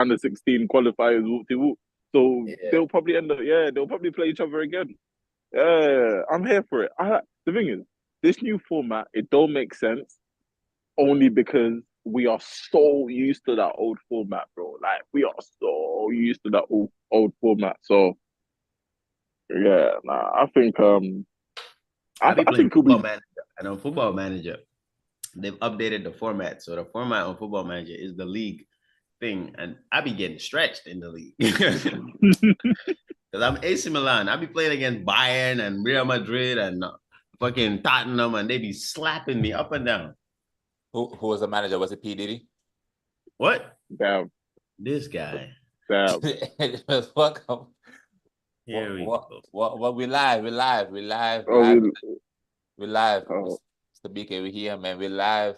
under 16 qualifiers, whoop de whoop. So Yeah. they'll probably end up, yeah, they'll probably play each other again. Yeah, I'm here for it. The thing is, this new format, it don't make sense only because we are so used to that old format, bro. Like we are so used to that old format. So yeah, nah, I be I playing think it'll Football be Manager, and on Football Manager, they've updated the format. So the format on Football Manager is the league thing, and I be getting stretched in the league because I'm AC Milan. I be playing against Bayern and Real Madrid and fucking Tottenham, and they be slapping me up and down. Who was the manager? Was it P Diddy? What? damn, This guy. damn. Welcome. Here we What, go. what, we live, Oh, we live. oh. Mr. BK, we here, man. We live.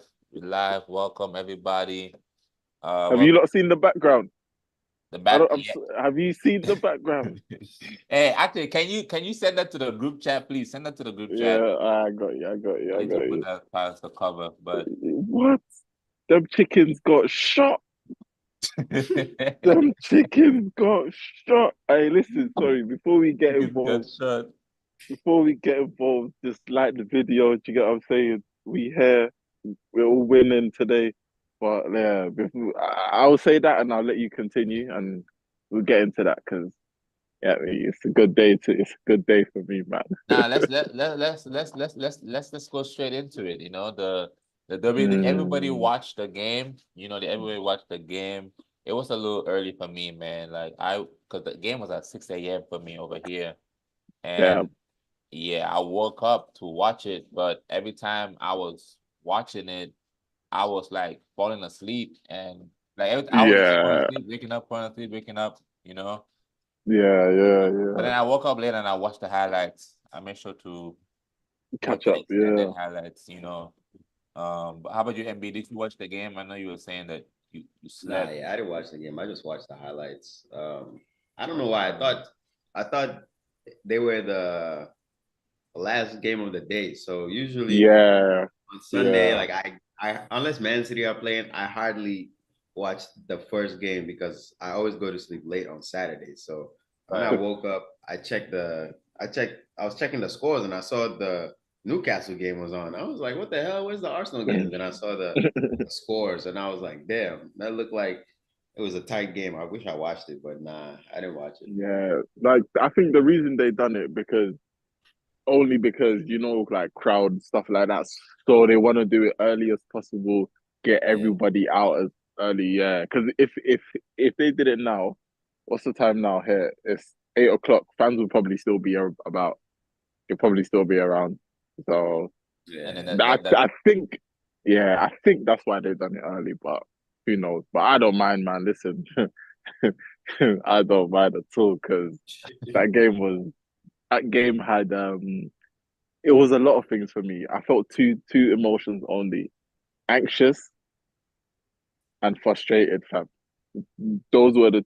Welcome everybody. Have you Welcome not seen the background? the I back. don't. Yeah. Have you seen the background? Hey, actually, can you send that to the group chat, please? Send that to the group chat. Yeah, I got you. I got you. I I need to got put you. that past the cover, but What? Them chickens got shot. Them chickens got shot. Hey, listen, sorry. Before we get involved, just like the video. Do you get what I'm saying? We're all winning today. But yeah, I'll say that and I'll let you continue, and we'll get into that because yeah, it's a good day it's a good day for me, man. Nah, let's go straight into it. You know, the everybody Mm, watched the game. You know, everybody watched the game. It was a little early for me, man. Like because the game was at 6 a.m. for me over here, yeah, and yeah, I woke up to watch it, but every time I was watching it, I was like falling asleep, and like I was just falling yeah, asleep, falling asleep, waking up. You know, yeah, yeah, but yeah. then I woke up later and I watched the highlights. I made sure to watch Catch the up, extended yeah. highlights, you know. But how about you, MB? Did you watch the game? I know you were saying that you Nah, slept. yeah, I didn't watch the game. I just watched the highlights. I don't know why. I thought they were the last game of the day. So usually Yeah, on Sunday, yeah. like I unless Man City are playing, I hardly watch the first game because I always go to sleep late on Saturday. So when I Right. woke up, I was checking the scores and I saw the Newcastle game was on. I was like, what the hell? Where's the Arsenal game? Then I saw the scores and I was like, damn, that looked like it was a tight game. I wish I watched it, but nah, I didn't watch it. Yeah, like I think the reason they done it because only because like crowd stuff like that, so they want to do it early as possible, get Yeah. everybody out as early. Yeah, because if they did it now, what's the time now here? It's 8 o'clock. Fans will probably still be about. You'll probably still be around. So And then Yeah. I think, yeah, I think that's why they've done it early. But who knows? But I don't mind, man. Listen, I don't mind at all because that game was that game had it was a lot of things for me. I felt two emotions only: anxious and frustrated, fam. Those were the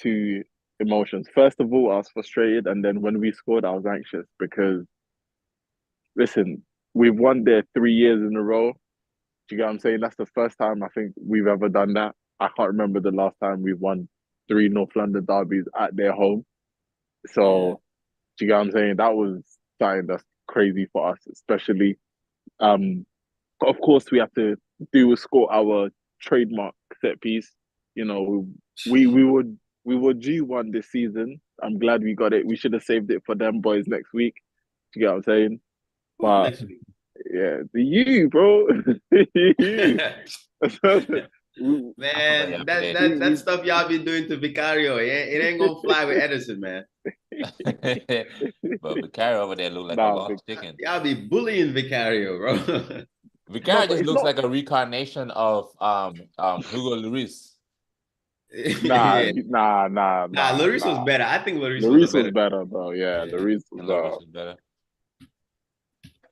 two emotions. First of all, I was frustrated, and then when we scored, I was anxious because listen, we've won there 3 years in a row. Do you get what I'm saying? That's the first time I think we've ever done that. I can't remember the last time we've won three North London derbies at their home. Yeah. So do you get what I'm saying? That was something that's crazy for us, especially. Um, of course, we have to do a score our trademark set piece. You know, we were due one this season. I'm glad we got it. We should have saved it for them boys next week. Do you get what I'm saying? Who's But next week? yeah, the you, bro, you. I forgot Man, that yesterday. that that we, stuff y'all be doing to Vicario, it ain't gonna fly with Edison, man. But Vicario over there look like a nah, lost chicken. Y'all be bullying Vicario, bro. no, Vicario but just it's looks not. like a reincarnation of Hugo Lloris. Nah, Yeah. nah, nah, Nah, nah, Lloris was nah. better. I think Lloris was a Lloris was better. better, though. Yeah, Yeah. Lloris And was Lloris is better.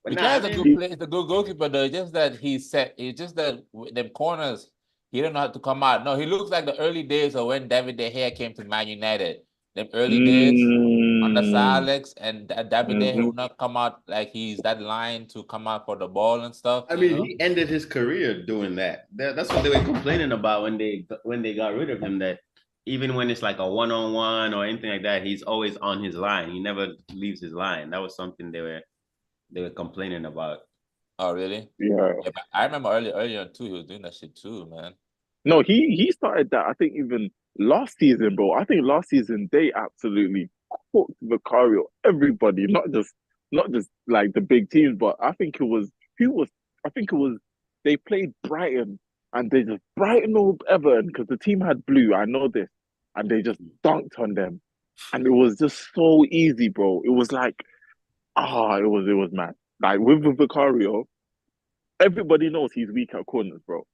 But nah, Vicario I is a mean, good he, player. It's a good goalkeeper, though. It's just that it's just that with them corners, he don't know how to come out. No, he looks like the early days of when David De Gea came to Man United. them early days under Sir Mm, Alex, and Davide, he hmm will not come out like he's that line to come out for the ball and stuff, I mean, he ended his career doing that. That's what they were complaining about when they got rid of him. That even when it's like a one-on-one or anything like that, he's always on his line. He never leaves his line. That was something they were complaining about. Oh, really? Yeah. Yeah, but I remember earlier too, he was doing that shit too, man. No, he started that. I think even last season, bro. I think last season they absolutely cooked Vicario. Everybody, not just like the big teams, but I think it was who was. I think it was they played Brighton and they just Brighton or Everton because the team had blue. I know this, and they just dunked on them, and it was just so easy, bro. It was like it was mad. Like with Vicario, everybody knows he's weak at corners, bro.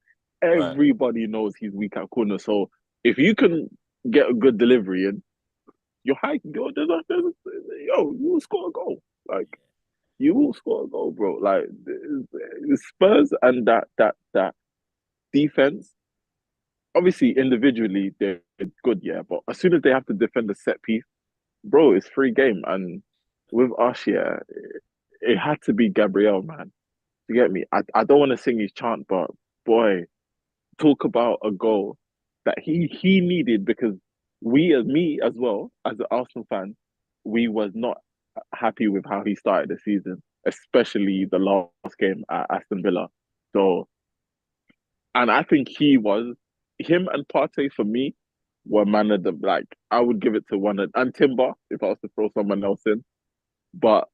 Right. Everybody knows he's weak at corners. So if you can get a good delivery in, you're high. Yo, you will score a goal. Like you will score a goal, bro. Like the Spurs and that defense. Obviously, individually they're good, yeah. But as soon as they have to defend a set piece, bro, it's free game. And with us, yeah, it had to be Gabrielle, man. You get me? I don't want to sing his chant, but boy, talk about a goal that he needed because we as me as well as an Arsenal fan, we was not happy with how he started the season, especially the last game at Aston Villa. So, and I think him and Partey for me were man of the like. I would give it to one of and Timber if I was to throw someone else in, but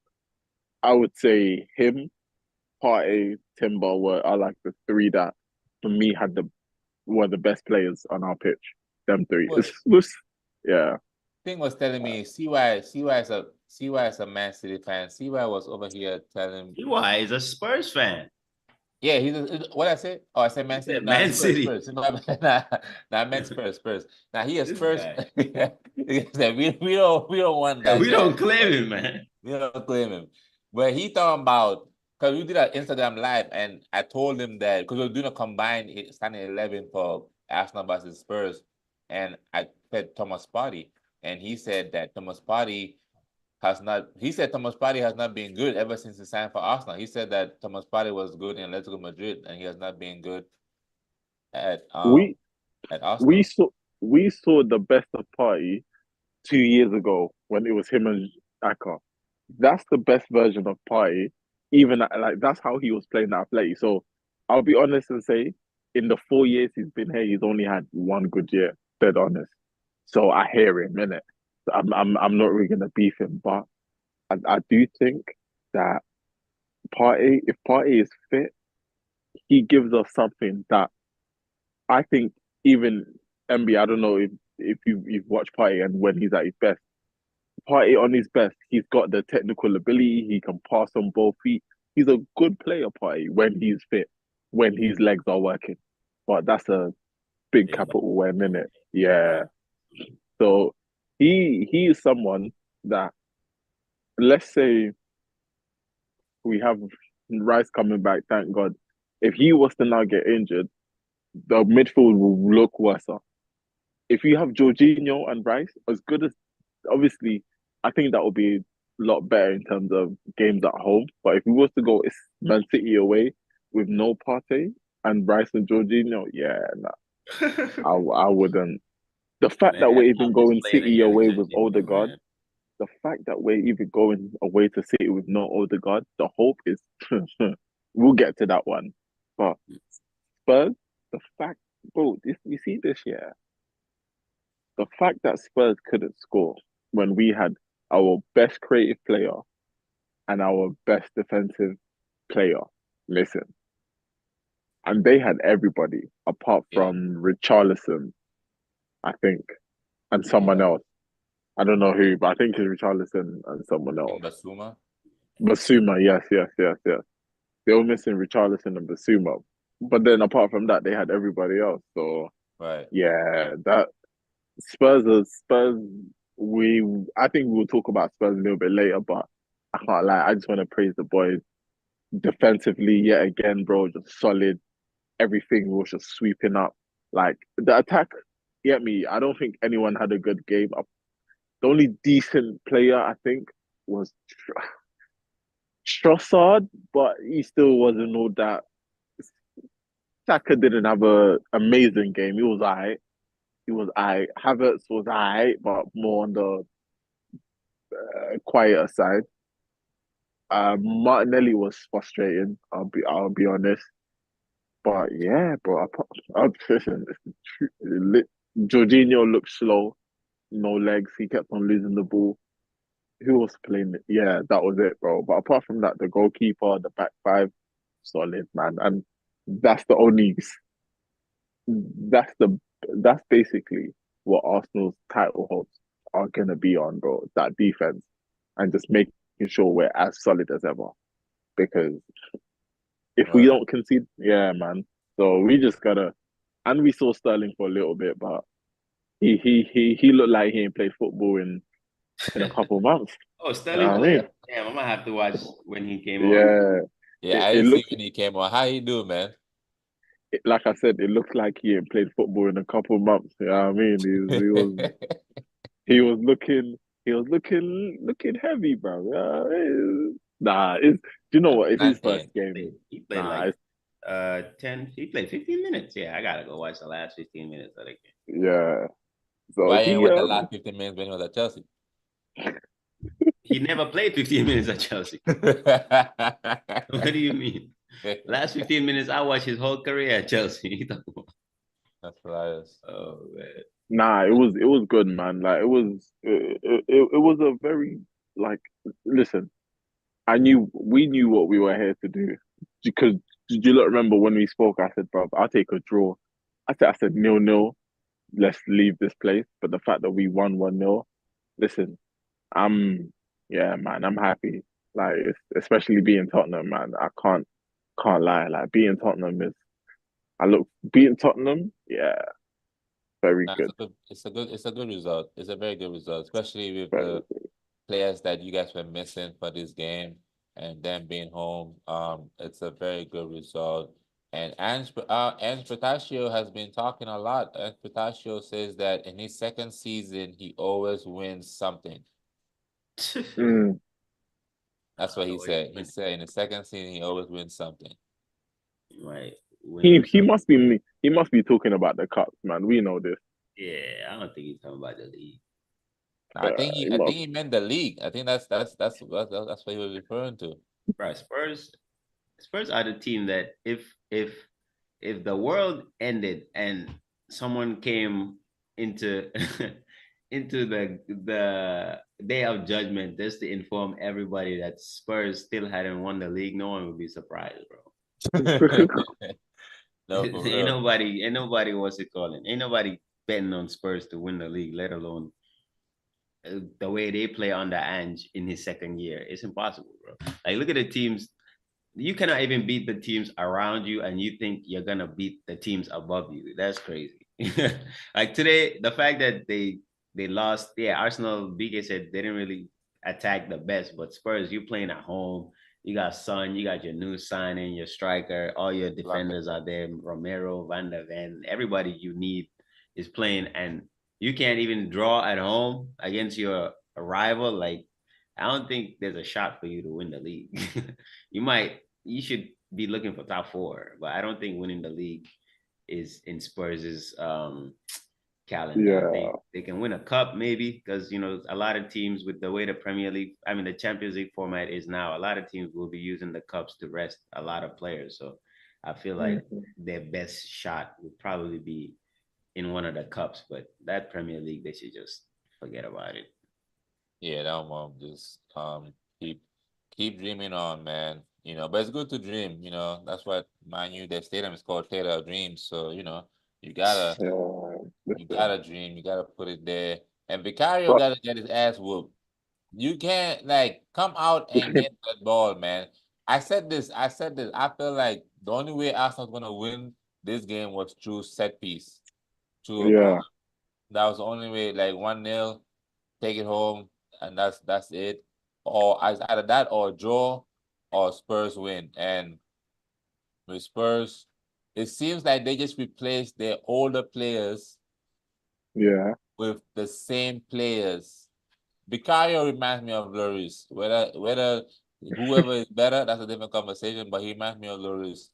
I would say him, Partey, Timber are like the three that for me had the were the best players on our pitch. Them three. Well, Yeah. thing was telling me, CY is a Man City fan. CY was over here telling, Why is a Spurs fan? yeah, what I said? Oh, I said He Man City. said No, Man Spurs, City. Spurs. Nah, I meant Spurs. Now he is This Spurs. guy. He said, we don't want Yeah, that we guy. don't claim him, man. We don't claim him. But he talking about because we did an Instagram live and I told him that because we were doing a combined starting 11 for Arsenal versus Spurs, and I said Thomas Partey, and he said that Thomas Partey has not. He said Thomas Partey has not been good ever since he signed for Arsenal. He said that Thomas Partey was good in Atletico Madrid, and he has not been good at um We at we Arsenal. saw we saw the best of Party 2 years ago when it was him and Aka. That's the best version of Party. Even like that's how he was playing at Atleti. So I'll be honest and say, in the 4 years he's been here, he's only had one good year. Dead honest. So I hear him in it. I'm not really gonna beef him, but I do think that if Party is fit, he gives us something that I think even MB, I don't know if you've watched Party and when he's at his best. Party on his best, he's got the technical ability, he can pass on both feet. He's a good player, Party, when he's fit, when his legs are working. But that's a big Big capital when in it. yeah. Yeah. So he is someone that let's say we have Rice coming back, thank God. If he was to now get injured, the midfield will look worse. If you have Jorginho and Rice, as good as obviously, I think that would be a lot better in terms of games at home. But if we was to go Man City away with no Partey and Rice and Jorginho, yeah, nah, I wouldn't. The fact Man, that we're even I'm just going playing City against away with Jorginho, Odegaard, man. the fact that we're even going away to City with no Odegaard, the hope is we'll get to that one. But Spurs, the fact, bro, you see this year, the fact that Spurs couldn't score when we had our best creative player and our best defensive player, listen, and they had everybody apart Yeah, from Richarlison, I think, and someone yeah. else. I don't know who, but I think it's Richarlison and someone else. Basuma. Basuma, yes, yes, yes, yes. They were missing Richarlison and Basuma. But then apart from that, they had everybody else. So Right. yeah, that Spurs. We I think we'll talk about Spurs a little bit later, but I can't lie. I just want to praise the boys defensively yet again, bro. Just solid. Everything was just sweeping up. Like the attack, get me. I don't think anyone had a good game. The only decent player I think was Trossard, but he still wasn't all that. Saka didn't have a amazing game. He was alright. He was alright. Havertz was alright, but more on the quieter side. Martinelli was frustrating. I'll be honest. But yeah, bro. Listen, Jorginho looked slow, no legs. He kept on losing the ball. Who was playing it? Yeah, that was it, bro. But apart from that, the goalkeeper, the back five, solid, man. And that's the only that's the that's basically what Arsenal's title hopes are gonna be on, bro. That defense and just making sure we're as solid as ever. Because if we Right. don't concede, yeah, man. So we just gotta, and we saw Sterling for a little bit, but he looked like he ain't played football in a couple of months. Oh, You know Sterling what I played. mean? Damn, I'm gonna have to watch when he came on. Yeah, Yeah, it, I it didn't see looks when he came on. How you do, man? like I said, it looks like he ain't played football in a couple of months. You know what I mean? He was looking looking heavy, bro. Nah, it's do you know That's what? It's his first planting. game. He played Nah, like it's 10. He played 15 minutes. Yeah, I gotta go watch the last 15 minutes of the game. yeah. So Why ain't he with the last 15 minutes when he was at Chelsea? He never played 15 minutes at Chelsea. What do you mean? Last 15 minutes, I watched his whole career at Chelsea. That's hilarious. Oh man. Nah, it was good, man. Like it was a very like listen. We knew what we were here to do because did you not remember when we spoke? I said, bro, I'll take a draw. I said 0-0. Let's leave this place. But the fact that we won 1-0, listen, I'm yeah, man, I'm happy. Like especially being Tottenham, man. I can't lie. Like being Tottenham is I look being Tottenham, yeah, very Nah, good. it's a good result. It's a very good result, especially with Very the players that you guys were missing for this game and them being home. It's a very good result. And Ange Potassium has been talking a lot. Ange Potassium says that in his second season, he always wins something. mm. That's what he Always said. He win. said in the second season, he always wins something. Right. He Winning he something. must be talking about the cups, man. We know this. Yeah, I don't think he's talking about the league. He I must. think he meant the league. I think that's what he was referring to. Right. Spurs are the team that if the world ended and someone came into into the day of judgment just to inform everybody that Spurs still hadn't won the league, no one would be surprised, bro. No, for real. Ain't nobody what's it calling? Ain't nobody betting on Spurs to win the league, let alone the way they play under Ange in his second year. It's impossible, bro. Like look at the teams. You cannot even beat the teams around you, and you think you're gonna beat the teams above you. That's crazy. Like today, the fact that they lost, yeah, Arsenal, BK said they didn't really attack the best, but Spurs, you playing at home. You got Son, you got your new signing, your striker, all your defenders are there. Romero, Van der Ven, everybody you need is playing, and you can't even draw at home against your rival. Like, I don't think there's a shot for you to win the league. You should be looking for top four, but I don't think winning the league is in Spurs' calendar. Yeah, They can win a cup maybe because a lot of teams with the way the Premier League, I mean the Champions League format is now, a lot of teams will be using the cups to rest a lot of players. So I feel like mm, their best shot would probably be in one of the cups, but that Premier League they should just forget about it. Yeah, that one just keep keep dreaming on, man. But it's good to dream. That's what mind you, their stadium is called Theater of Dreams. So you gotta yeah. you Listen, gotta dream. You gotta put it there. And Vicario but gotta get his ass whooped. You can't like come out and get that ball, man. I said this. I feel like the only way Arsenal's gonna win this game was through set piece, through a corner. yeah, That was the only way. Like 1-0, take it home, and that's it. Or as either that or a draw, or Spurs win. And with Spurs, it seems like they just replaced their older players yeah, with the same players. Vicario reminds me of Lloris. Whether whoever is better, that's a different conversation. But he reminds me of Lloris.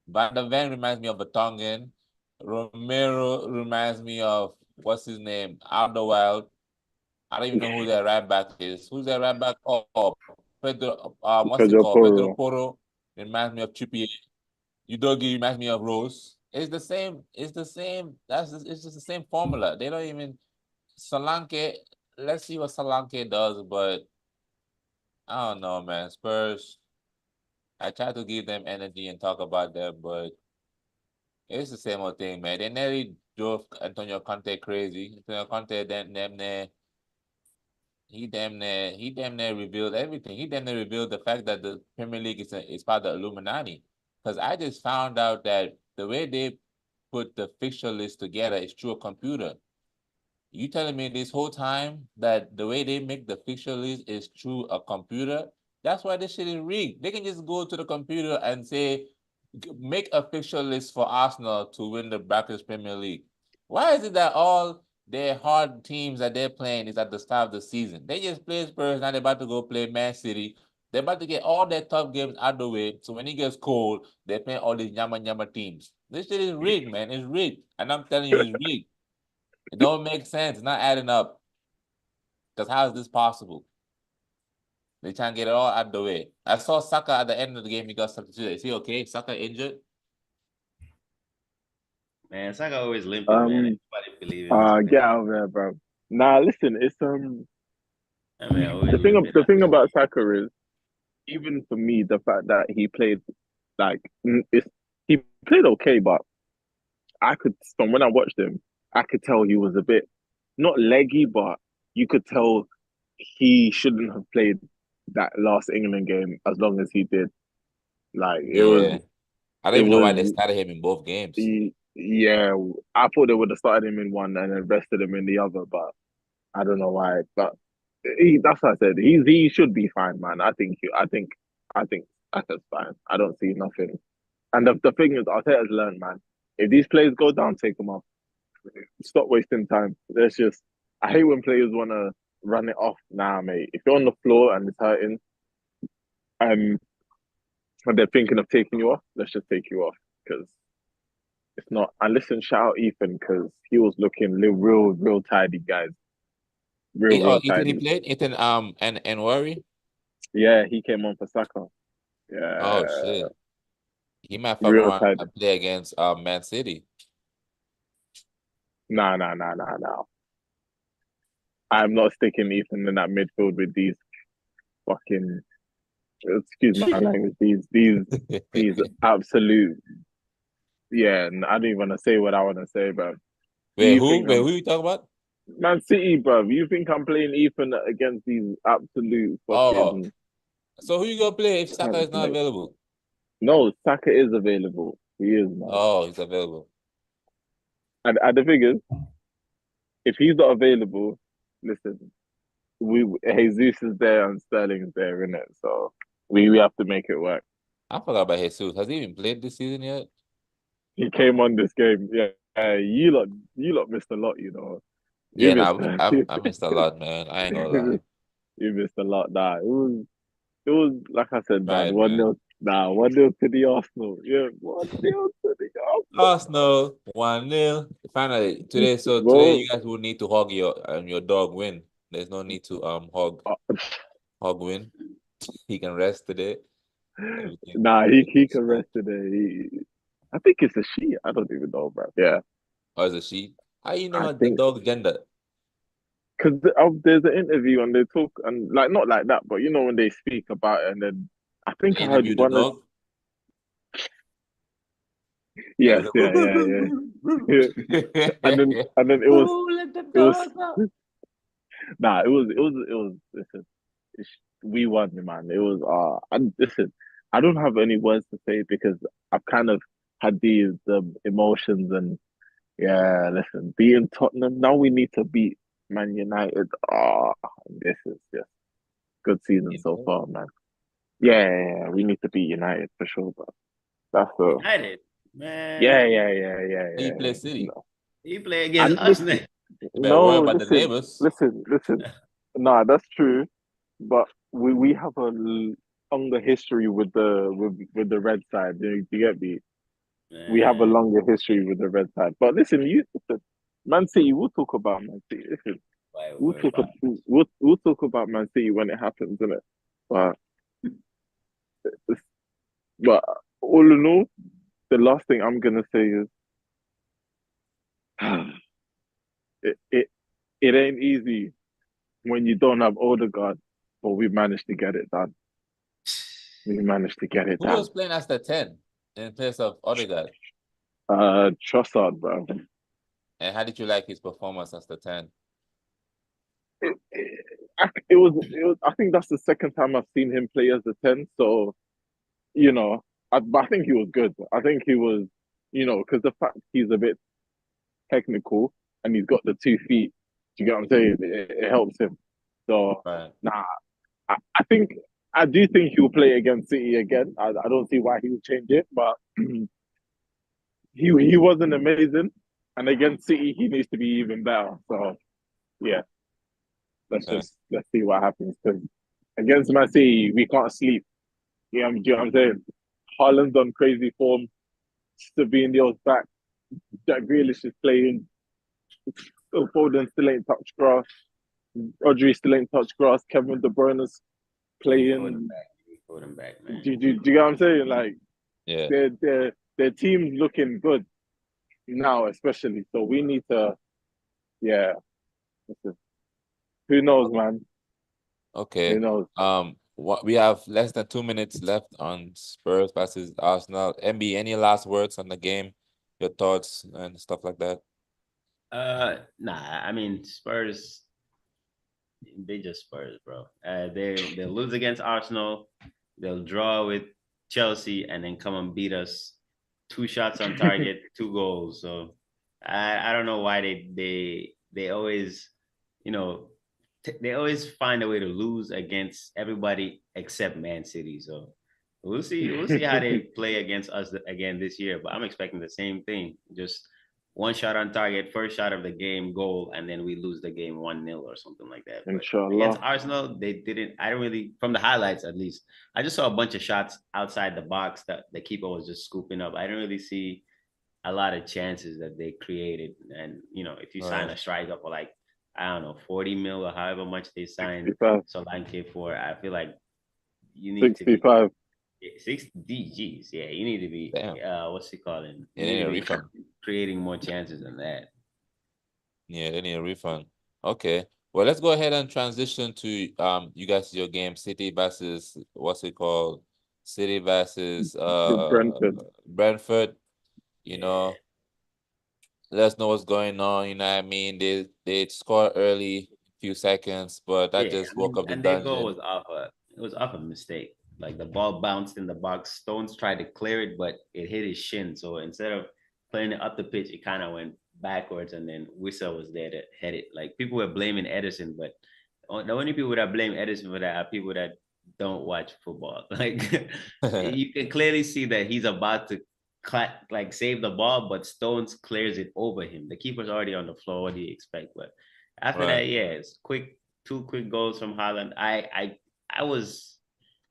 Van de Ven reminds me of a Tongan. Romero reminds me of what's his name? Alderweireld. I don't even know who their right back is. Who's their right back? Oh, Pedro. What's it Pedro called? Pedro Porro. Porro reminds me of Trippier. Udogi reminds me of Rose. It's the same. It's the same. It's just the same formula. They don't even Solanke. Let's see what Solanke does, but I don't know, man. Spurs. I try to give them energy and talk about them, but it's the same old thing, man. They nearly drove Antonio Conte crazy. Antonio Conte he damn near revealed everything. He damn near revealed the fact that the Premier League is part of the Illuminati. Because I just found out that the way they put the fixture list together is through a computer. You telling me this whole time that the way they make the fixture list is through a computer? That's why this shit is rigged. They can just go to the computer and say, make a fixture list for Arsenal to win the British Premier League. Why is it that all their hard teams that they're playing is at the start of the season? They just play Spurs, now they're about to go play Man City. They're about to get all their tough games out of the way. So when it gets cold, they're playing all these yama teams. This shit is rigged, man. It's rigged. And I'm telling you, it's rigged. It don't make sense. It's not adding up. Because how is this possible? They trying to get it all out of the way. I saw Saka at the end of the game. He got substituted. Is he okay? Saka injured? Man, Saka always limping, man. Everybody believe in this man. Get out of there, bro. Nah, listen, it's That man always limping. the thing about Saka is, even for me, the fact that he played like he played okay, but I could from when I watched him, I could tell he was a bit not leggy, but you could tell he shouldn't have played that last England game as long as he did. Like Yeah. I don't it even know why they was started him in both games. yeah. I thought they would have started him in one and then rested him in the other, but I don't know why. But that's what I said. He should be fine, man. I think Saka's fine. I don't see nothing. And the thing is, Arteta's learned, man. If these players go down, take them off. Stop wasting time. There's just I hate when players want to run it off. Nah, mate. If you're on the floor and it's hurting, um, and they're thinking of taking you off, let's just take you off because it's not. And listen, shout out Ethan because he was looking real tidy, guys. Real Ethan, he tidy. played? Ethan, and Worry? Yeah, he came on for Saka. Oh, Yeah, shit. He might fuck real around tidy. and play against Man City. Nah. I'm not sticking Ethan in that midfield with these fucking excuse my language. These absolute yeah. I don't even want to say what I want to say, bro. Do Wait, you who? think Wait, who you talking about? Man City, bro? You think I'm playing Ethan against these absolute Oh, fucking so who you gonna play if Saka is cunts, not mate? available? No, Saka is available. He is, man. Oh, he's available. And the thing is, if he's not available, listen, we Jesus is there and Sterling's there, in it. So we have to make it work. I forgot about Jesus. Has he even played this season yet? He came on this game. Yeah, you lot missed a lot. You know, you Yeah, missed. nah, I missed a lot, man. I ain't gonna lie. You missed a lot. Nah, it was like I said, man. Right, One man. nil. Nah, 1-0 to the Arsenal. Yeah, 1-0 to the Arsenal 1-0. Finally Arsenal. today. So today Well, you guys will need to hug your dog win. There's no need to hug win. He can rest today. Everything. nah, he can rest today. I think it's a she. I don't even know, bro. Yeah, Or is it she? How you I know the think dog's gender? because there's an interview and they talk and like not like that, but you know when they speak about it, and then I think They I heard interview the one of dog. And yes, it's yeah, yeah, yeah, yeah. And then oh, let the it was dog out. nah, it was listen, we won, man. It was and listen, I don't have any words to say because I've kind of had these emotions and yeah, listen, being Tottenham now we need to beat Man United. This is just good season so far, man. Yeah, we need to beat United for sure, but that's United, man. He yeah. play City. No, He play against and us now. You better worry no, about the neighbors. listen. nah, that's true. But we have a longer history with the red side. You get me? We have a Man, longer history with the red side. But listen, listen, Man City. We'll talk about Man City. Listen, why we'll we're talk. about We'll talk about Man City when it happens, innit? But but all in all, the last thing I'm gonna say is it it, it ain't easy when you don't have Odegaard, but we managed to get it done. We managed to get it Who was done. playing as the 10 in place of Odegaard? Trossard, bro. And how did you like his performance as the 10? It was. I think that's the second time I've seen him play as a 10. So but I think he was good. I think he was, because the fact he's a bit technical and he's got the 2 feet. Do you get what I'm saying? It helps him. So Right. nah, I think I do think he'll play against City again. I don't see why he would change it, but he wasn't amazing, and against City he needs to be even better. So yeah, let's see what happens because against Man City we can't sleep. Yeah, do you know what I'm saying? Haaland's on crazy form. Savinio's back. Jack Grealish is playing. Phil Foden still ain't touched grass. Rodri still ain't touched grass. Kevin De Bruyne's we need Foden playing. back. We need Foden back, man. Do you get what I'm saying? Like Yeah. their team's looking good now, especially. So we need to, yeah. Who knows, man? Okay. Who knows? What we have less than 2 minutes left on Spurs versus Arsenal. MB, any last words on the game? Your thoughts and stuff like that? Nah. I mean, Spurs. They just Spurs, bro. They'll lose against Arsenal. They'll draw with Chelsea, and then come and beat us. 2 shots on target, 2 goals. So I don't know why they always, you know, they always find a way to lose against everybody except Man City. So we'll see how they play against us again this year. But I'm expecting the same thing. Just 1 shot on target, first shot of the game, goal, and then we lose the game 1-0 or something like that. But against Inshallah. Arsenal, they didn't. I don't really, from the highlights at least, I just saw a bunch of shots outside the box that the keeper was just scooping up. I didn't really see a lot of chances that they created. And if you sign Right. a striker for like, I don't know, 40 mil or however much they signed 65. Solanke for, I feel like you need to be 65. 60 DGs. Yeah, you need to be Damn. what's he calling? Yeah, You they need need to a be refund. creating more chances than that. Yeah, they need a refund. Okay. Well, let's go ahead and transition to you guys your game, City versus what's it called? City versus Brentford. Brentford. You Yeah. know, let us know what's going on. You know what I mean? They score early, few seconds, but that Yeah, just I woke mean, up the and their goal dungeon. was off a mistake. Like the ball bounced in the box. Stones tried to clear it, but it hit his shin. So instead of playing it up the pitch, it kind of went backwards, and then Whistle was there to head it. Like people were blaming Edison, but the only people that blame Edison for that are people that don't watch football. Like you can clearly see that he's about to like save the ball, but Stones clears it over him. The keeper's already on the floor. What do you expect? But after Right. that, yeah, it's quick 2 quick goals from Holland. I was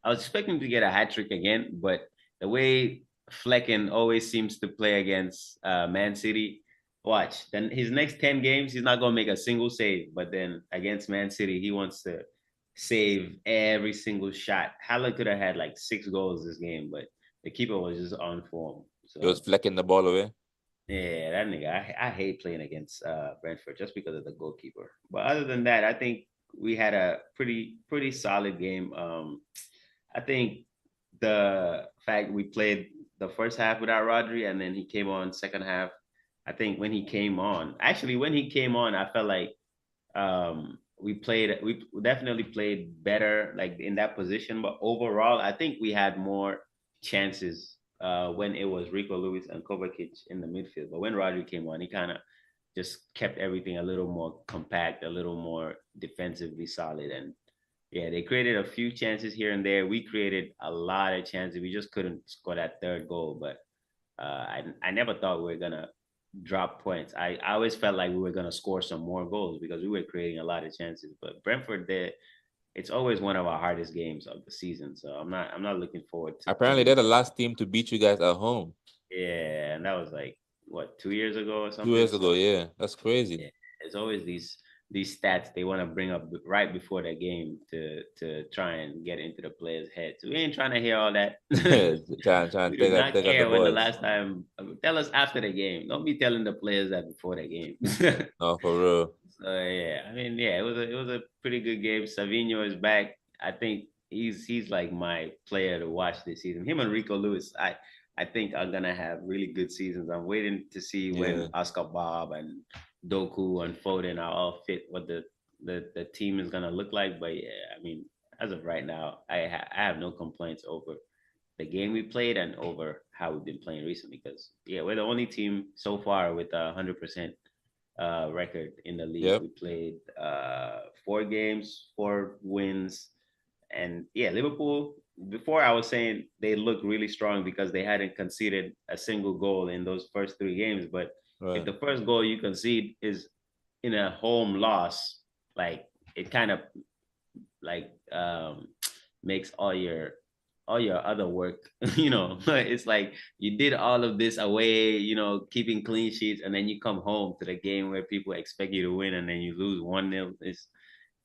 expecting to get a hat trick again, but the way Flecken always seems to play against Man City, watch then his next 10 games, he's not gonna make a single save. But then against Man City, he wants to save every single shot. Holland could have had like 6 goals this game, but the keeper was just on form. He was So flecking the ball away. yeah, that nigga. I hate playing against Brentford just because of the goalkeeper. But other than that, I think we had a pretty solid game. I think the fact we played the first half without Rodri and then he came on second half. I think when he came on, I felt like we definitely played better like in that position. But overall, I think we had more chances when it was Rico Lewis and Kovacic in the midfield. But when Rodri came on, he kind of just kept everything a little more compact, a little more defensively solid. And yeah, they created a few chances here and there. We created a lot of chances. We just couldn't score that third goal. But I never thought we were gonna drop points. I always felt like we were gonna score some more goals because we were creating a lot of chances. But Brentford, it's always one of our hardest games of the season. So I'm not looking forward to Apparently, they're the the last team to beat you guys at home yeah, and that was like what 2 years ago or 2 years something. ago. So Yeah, that's crazy. yeah, it's always these stats they want to bring up right before the game to try and get into the players' heads. We ain't trying to hear all that. trying to We do not take out the care when the boys. last time. Tell us after the game. Don't be telling the players that before the game. No, for real. So yeah, I mean, yeah, it was a pretty good game. Savinho is back. I think he's like my player to watch this season. Him and Rico Lewis, I think are gonna have really good seasons. I'm waiting to see when Yeah. Oscar Bob and Doku and Foden are all fit, what the team is gonna look like. But yeah, I mean, as of right now, I have no complaints over the game we played and over how we've been playing recently. Because yeah, we're the only team so far with 100% record in the league. Yep. We played 4 games, 4 wins, and yeah, Liverpool. Before I was saying they look really strong because they hadn't conceded a single goal in those first 3 games. But if Right. the first goal you concede is in a home loss, like it kind of like makes all your other work. It's like you did all of this away, keeping clean sheets, and then you come home to the game where people expect you to win, and then you lose 1-0. It's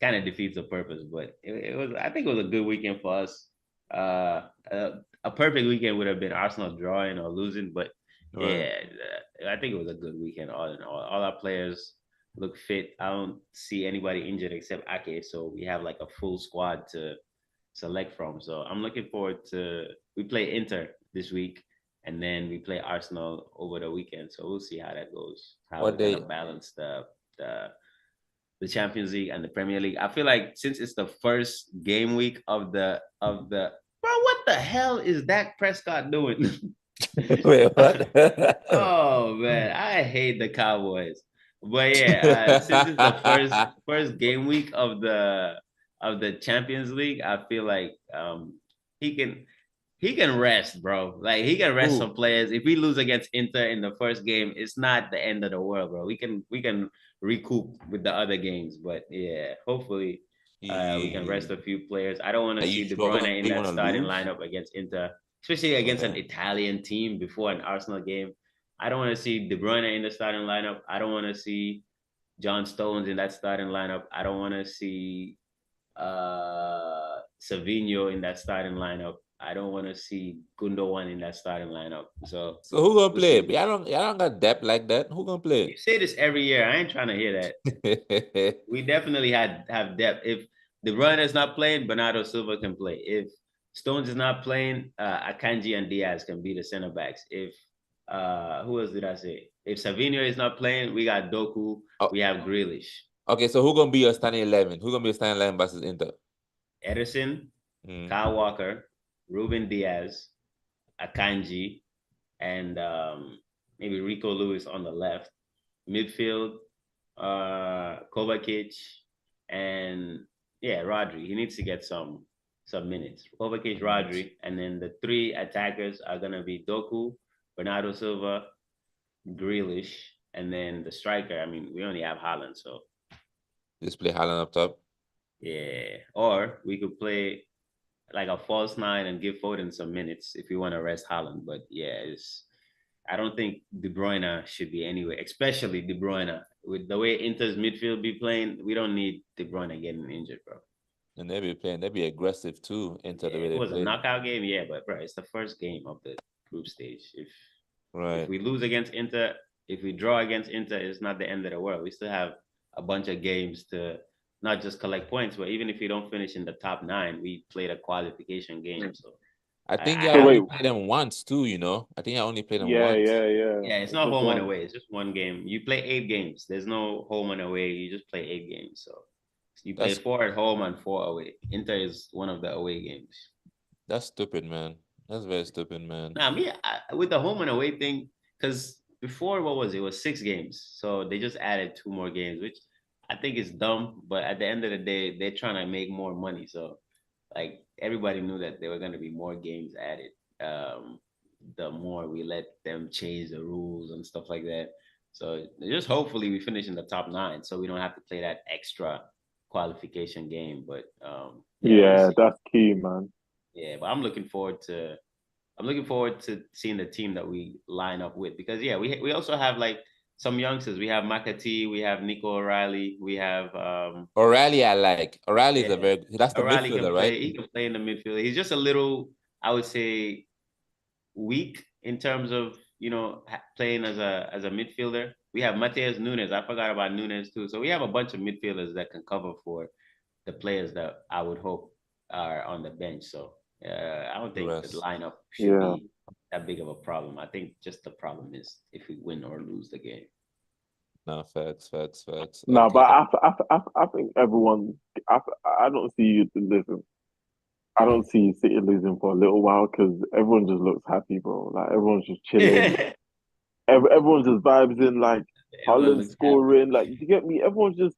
kind of defeats the purpose. But it was, I think, it was a good weekend for us. A perfect weekend would have been Arsenal drawing or losing, but Right. yeah, I think it was a good weekend all in all. All our players look fit. I don't see anybody injured except Ake, so we have like a full squad to select from. So I'm looking forward to. We play Inter this week, and then we play Arsenal over the weekend. So we'll see how that goes. How What we're gonna they balance the the Champions League and the Premier League. I feel like since it's the first game week of the bro, what the hell is Dak Prescott doing? wait, what? Oh man, I hate the Cowboys. But yeah, since it's the first game week of the Champions League, I feel like he can he can rest, bro. Like he can rest Who? some players. If we lose against Inter in the first game, it's not the end of the world, bro. We can recoup with the other games. But yeah, hopefully we can rest a few players. I don't want Are to you see De sure Bruyne in they that want to starting lose? lineup against Inter, especially against an Yeah. Italian team before an Arsenal game. I don't want to see De Bruyne in the starting lineup. I don't want to see John Stones in that starting lineup. I don't want to see Savinho in that starting lineup. I don't want to see Gundogan in that starting lineup. So So who gonna we'll play? see. Y'all don't got depth like that. Who gonna play? You say this every year. I ain't trying to hear that. We definitely have depth. If De Bruyne is not playing, Bernardo Silva can play. If Stones is not playing, Akanji and Diaz can be the center backs. If who else did I say? If Savinho is not playing, we got Doku. Oh, We have Grealish, okay, so who gonna be your starting 11? Who gonna be your starting 11 versus Inter? Ederson, Mm. Kyle Walker, Ruben Diaz, Akanji, and maybe Rico Lewis on the left. Midfield, Kovacic, and yeah, Rodri. He needs to get some minutes. Kovacic, Minutes. Rodri, and then the 3 attackers are gonna be Doku, Bernardo Silva, Grealish, and then the striker. I mean, we only have Haaland, so Just play Haaland up top. yeah. Or we could play like a false nine and give Foden some minutes if you want to rest Haaland. But yeah, I don't think De Bruyne should be anywhere, especially De Bruyne. With the way Inter's midfield be playing, we don't need De Bruyne getting injured, bro. And they'll be aggressive too into the Yeah, way if it they was a play. knockout game, yeah, but bro, it's the first game of the group stage. If Right. we lose against Inter, if we draw against Inter, it's not the end of the world. We still have a bunch of games to not just collect points, but even if we don't finish in the top 9, we played a qualification game. So I think I y'all So have only wait, played them once too, you know. I think I only played them yeah, once. yeah, yeah. yeah, it's It's not just home and one. away. It's just one game. You play 8 games. There's no home and away. You just play 8 games. So you play That's 4 at home and 4 away. Inter is one of the away games. that's stupid, man. That's very stupid, man. Now, me with the home and away thing, because before what was it? It was 6 games. So they just added 2 more games, which I think is dumb. But at the end of the day, they're trying to make more money. So like everybody knew that there were going to be more games added. The more we let them change the rules and stuff like that. So just hopefully we finish in the top 9, so we don't have to play that extra qualification game. But yeah, we'll Yeah, see. that's key, man. Yeah, but I'm looking forward to seeing the team that we line up with, because yeah, we also have like some youngsters. We have McAtee, we have Nico O'Reilly, we have O'Reilly, I like. O'Reilly is a yeah, that's the O'Reilly can midfielder, right? play. He can play in the midfield. He's just a little, I would say, weak in terms of playing as a midfielder. We have Mateus Nunes. I forgot about Nunes too. So we have a bunch of midfielders that can cover for the players that I would hope are on the bench. So I don't think the Yes. lineup should Yeah. be that big of a problem. I think just the problem is if we win or lose the game. No, facts. No, but Okay. I think everyone. I don't see you listen. I don't see City losing for a little while because everyone just looks happy, bro. Like everyone's just chilling. Everyone just vibes in. Like Everyone Holland looks happy. scoring. Like you get me. Everyone's just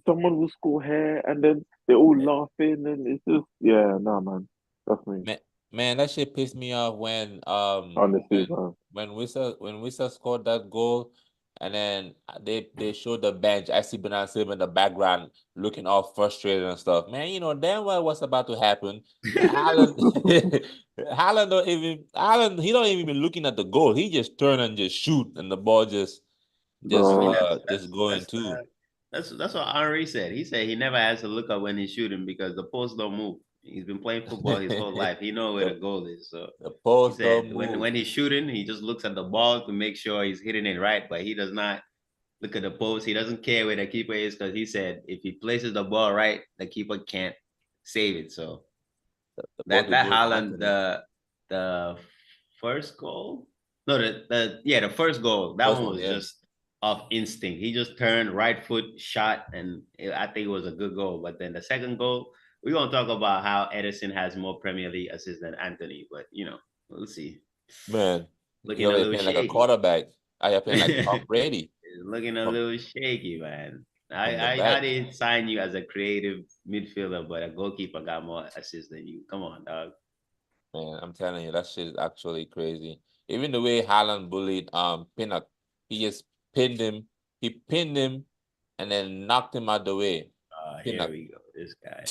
someone will score here, and then they're all laughing, and it's just nah, man. That's me. Man, that shit pissed me off when Honestly, bro. when Wissa scored that goal, and then they showed the bench. I see Bernard Silva in the background looking all frustrated and stuff. Man, you know damn well what's about to happen. Haaland, Haaland, he don't even be looking at the goal. He just turn and just shoot, and the ball just I mean, Bro. just going too. that's what Henri said. He said he never has to look up when he's shooting because the post don't move. He's been playing football his whole life. He know where the the goal is. So the he post don't said move. when he's shooting, he just looks at the ball to make sure he's hitting it right, but he does not look at the post. He doesn't care where the keeper is because he said if he places the ball right, the keeper can't save it. So The post that is doing Haaland Anthony. the first goal, no the first goal, that First one one, was yeah. just off instinct. He just turned right foot shot, and I think it was a good goal. But then the second goal, we're gonna talk about how Edison has more Premier League assists than Anthony, but we'll see. Man, he Looking a always little playing like a shaky. quarterback. I are playing like Tom Brady Looking a from little shaky, man. from the How back. did sign you as a creative midfielder, but a goalkeeper got more assists than you? Come on, dog. Man, I'm telling you, that shit is actually crazy. Even the way Haaland bullied Pinnock, he just pinned him, and then knocked him out the way. Here Pinnock. we go. This guy.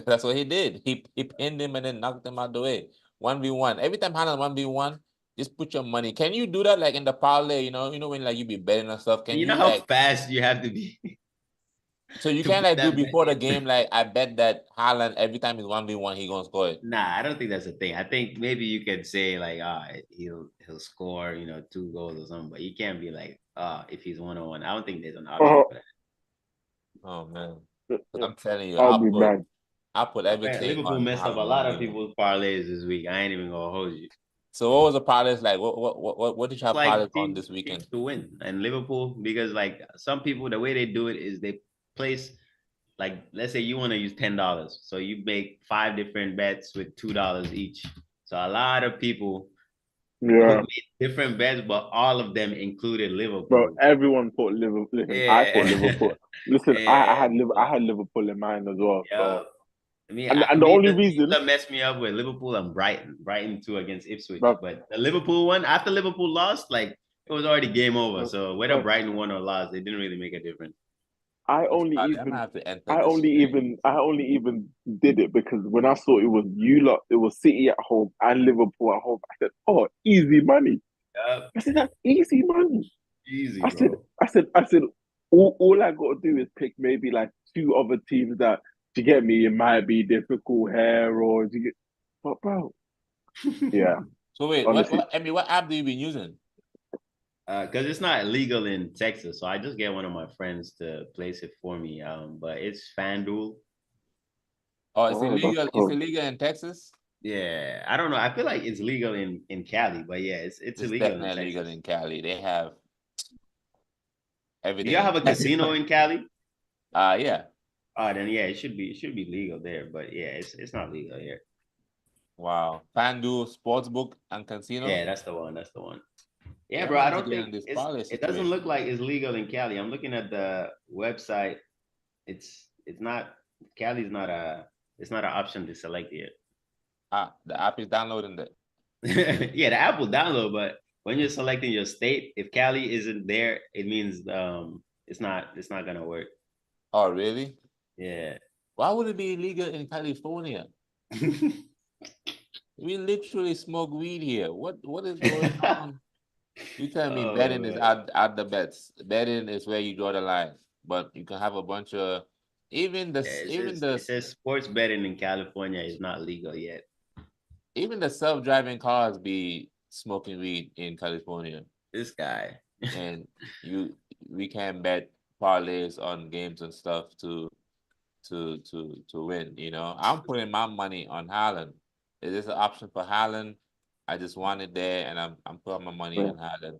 That's what he did. He pinned him and then knocked him out the way. 1v1. Every time Haaland 1v1, just put your money. Can you do that like in the parlay? When like you be betting and stuff. Can You know you how like fast you have to be so you to can put like do that bet before the in? game like I bet that Haaland every time he's 1v1 he gonna score it. Nah, I don't think that's a thing. I think maybe you could say like, he'll score, 2 goals or something, but you can't be like, if he's 1-on-1. I don't think there's an option Oh, for that. Oh man. I'm telling you, I'll be mad. I put Apparently, everything Liverpool on messed up a Haaland lot of 1v1. people's parlays this week. I ain't even gonna hold you. So what was the parlays like? What did you It's have like parlays on this teams weekend? to win, and Liverpool, because like some people, the way they do it is they place, like, let's say you want to use $10, so you make 5 different bets with $2 each. So a lot of people put Yeah, different bets, but all of them included bro. Liverpool. Everyone put Liverpool. Listen, I put Yeah, Liverpool. Listen, yeah. I had Liverpool in mind as well. Yeah. So, I mean, and the me, only the teams reason, that messed me up were Liverpool and Brighton. Brighton too against Ipswich, bro, but the Liverpool one, after Liverpool lost, like it was already game over. So whether bro, Brighton won or lost, it didn't really make a difference. I only I'm gonna even have to enter this shit. I only even did it because when I saw it was you lot, it was City at home and Liverpool at home. I said, "Oh, easy money." I said, "That's easy money." Easy, I said, bro. I said, all I got to do is pick maybe like 2 other teams that to get me. It might be difficult here or to get, but bro, yeah, So wait, honestly, what app do you been using? Because it's not legal in Texas, so I just get one of my friends to place it for me. But it's FanDuel. Oh, oh, that's It's cool. illegal in Texas? Yeah, I don't know. I feel like it's legal in Cali, but yeah, it's It's illegal in definitely illegal Texas. in Cali. They have Do everything y'all in have a Texas. casino in Cali? Yeah. Then yeah, it should be legal there, but yeah, it's not legal here. Wow. FanDuel, Sportsbook, and Casino. Yeah, that's the one. That's the one. Yeah, Yeah, I'm bro. gonna I have to don't get think in this it's. parlay It doesn't look situation. like it's legal in Cali. I'm looking at the website. It's not. Cali's not a. It's not an option to select yet. The app is downloading that. Yeah, the Apple download, but when you're selecting your state, if Cali isn't there, it means it's not gonna work. Oh, really? Yeah. Why would it be illegal in California? We literally smoke weed here. What is going on? You telling me Oh betting is man. out the bets. Betting is where you draw the line. But you can have a bunch of Yeah, even the it says sports betting in California is not legal yet. even the self-driving cars be smoking weed in California. This guy. And you we can bet parlays on games and stuff to win. I'm putting my money on Haaland. Is this an option for Haaland? I just want it there, and I'm putting my money on Haaland.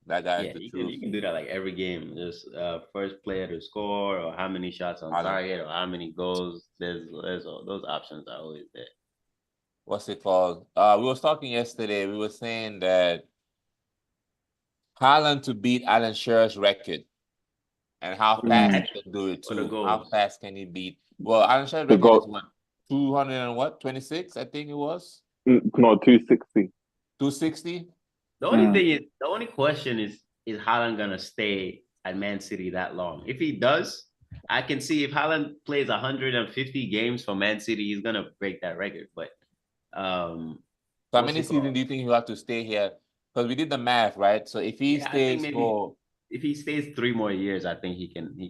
That guy is Yeah, the you truth. can do that like every game. Just first player to score, or how many shots on Haaland. target, or how many goals. There's those options are always there. What's it called? We was talking yesterday. We were saying that Haaland to beat Alan Shearer's record, and how fast he can do it For the too. How goals. fast can he beat? Well, Alan Shearer's The record is goal, what 200 and what 26? I think it was no, 260. 260. The only question is Haaland gonna stay at Man City that long? If he does, I can see if Haaland plays 150 games for Man City, he's gonna break that record. But So how what's many it called? seasons do you think he'll have to stay here? Because we did the math, right? So if he Yeah, I think stays maybe for if he stays 3 more years, I think he can No, you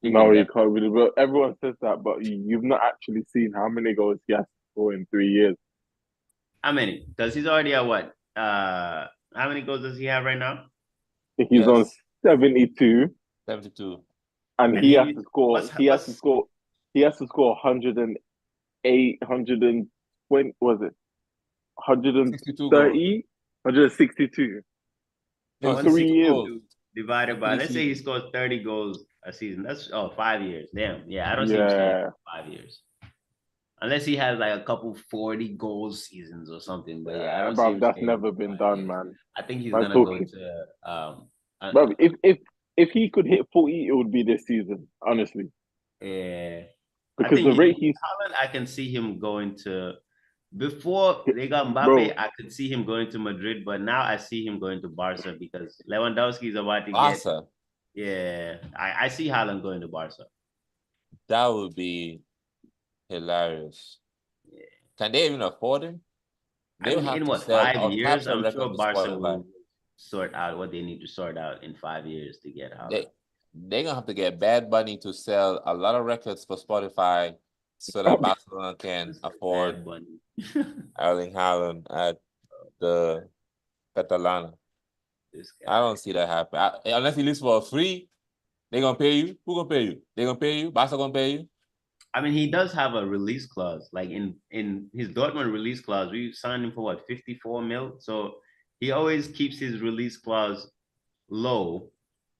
definitely. can't really. Well, everyone says that, but you've not actually seen how many goals he has to score in 3 years. How many? Because he's already at what? How many goals does he have right now? He's on yes 72, 72, and And he has he to score. He has to what's score. He has to score 108, 120. Was it 62 goals. 130, 162 No, in one 3 years? 62 goals 62 divided in by, three let's say he seasons. scores 30 goals a season. That's 5 years. Damn. Yeah, I don't see him staying Yeah, 5 years. Unless he has like a couple 40 goal seasons or something. But yeah, I don't see bro, him that's staying never been 5 years. done, man. I think he's I'm gonna go talking, to uh, bro. If he could hit 40, it would be this season, honestly, yeah. I because think the rate he's, Haaland, I can see him going to before they got Mbappe, bro. I could see him going to Madrid, but now I see him going to Barca because Lewandowski is about to get. Barca. Yeah, I see Haaland going to Barca. That would be hilarious. Yeah. Can they even afford him? I They'll mean, have in to what sell five all years? types of I'm records sure to Barca Spotify. will sort out what they need to sort out in 5 years to get They Haaland. they're gonna have to get Bad Bunny to sell a lot of records for Spotify so that Barcelona can This afford Bad Bunny. Erling Haaland at the Catalana. This I guy. don't see that happen. Unless he leaves for free, they gonna pay you. Who gonna pay you? They gonna pay you. Barca gonna pay you. I mean, he does have a release clause. Like in his Dortmund release clause, we signed him for what 54 mil. So he always keeps his release clause low.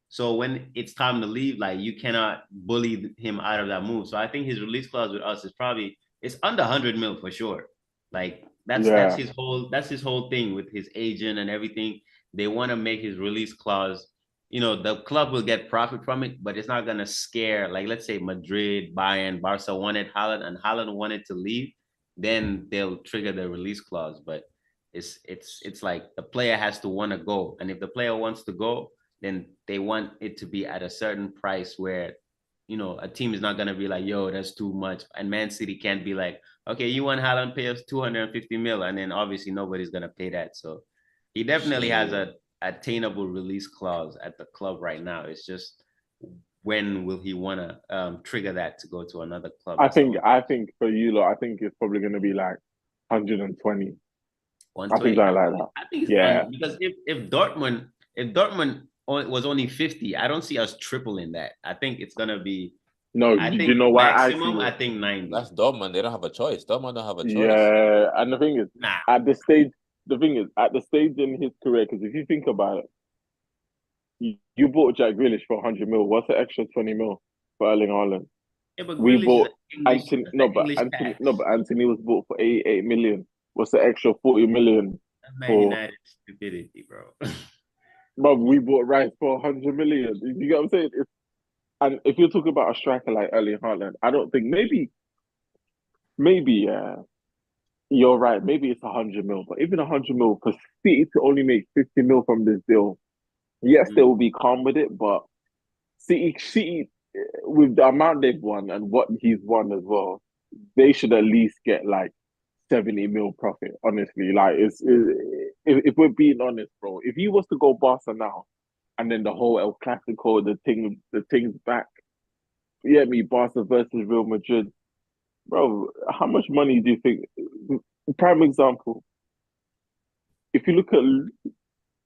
So when it's time to leave, like you cannot bully him out of that move. So I think his release clause with us is probably it's under 100 mil for sure. Like Yeah, that's his whole thing with his agent and everything. They want to make his release clause. The club will get profit from it, but it's not gonna scare. Like let's say Madrid, Bayern, Barca wanted Haaland, and Haaland wanted to leave, then they'll trigger the release clause. But it's like the player has to want to go, and if the player wants to go, then they want it to be at a certain price where a team is not gonna be like, yo, that's too much. And Man City can't be like, okay, you want Haaland, pay us 250 mil, and then obviously nobody's gonna pay that. So he definitely has Shit. a attainable release clause at the club right now. It's just when will he wanna trigger that to go to another club? I That's the think only I think for you lot, I think it's probably gonna be like 120. I think 120. something like that. I think it's Yeah. because if Dortmund was only 50, I don't see us tripling that. I think it's gonna be. No, I do you think know why I see maximum. I it? think 90. That's Dortmund. They don't have a choice. Dortmund don't have a choice. Yeah, and the thing is, Nah, at the stage, the thing is, at the stage in his career, because if you think about it, you bought Jack Grealish for 100 mil. What's the extra 20 mil for Erling Haaland? yeah, but We Grealish is bought an English. Anthony. That's No, an but English Anthony. No, tax. but Anthony was bought for 88 million. What's the extra 40 million That's Man for? United stupidity, bro. But we bought Rice for 100 million. You get what I'm saying? And if you're talking about a striker like Erling Haaland, I don't think maybe you're right. Maybe it's 100 mil, but even 100 mil for City to only make 50 mil from this deal, yes, they Mhm. will be calm with it. But City, with the amount they've won and what he's won as well, they should at least get like 70 mil profit. Honestly, like if we're being honest, bro, if he was to go Barca now, and then the whole El Clasico, the thing's back. Yeah, me Barca versus Real Madrid, bro. How much money do you think? Prime example. If you look at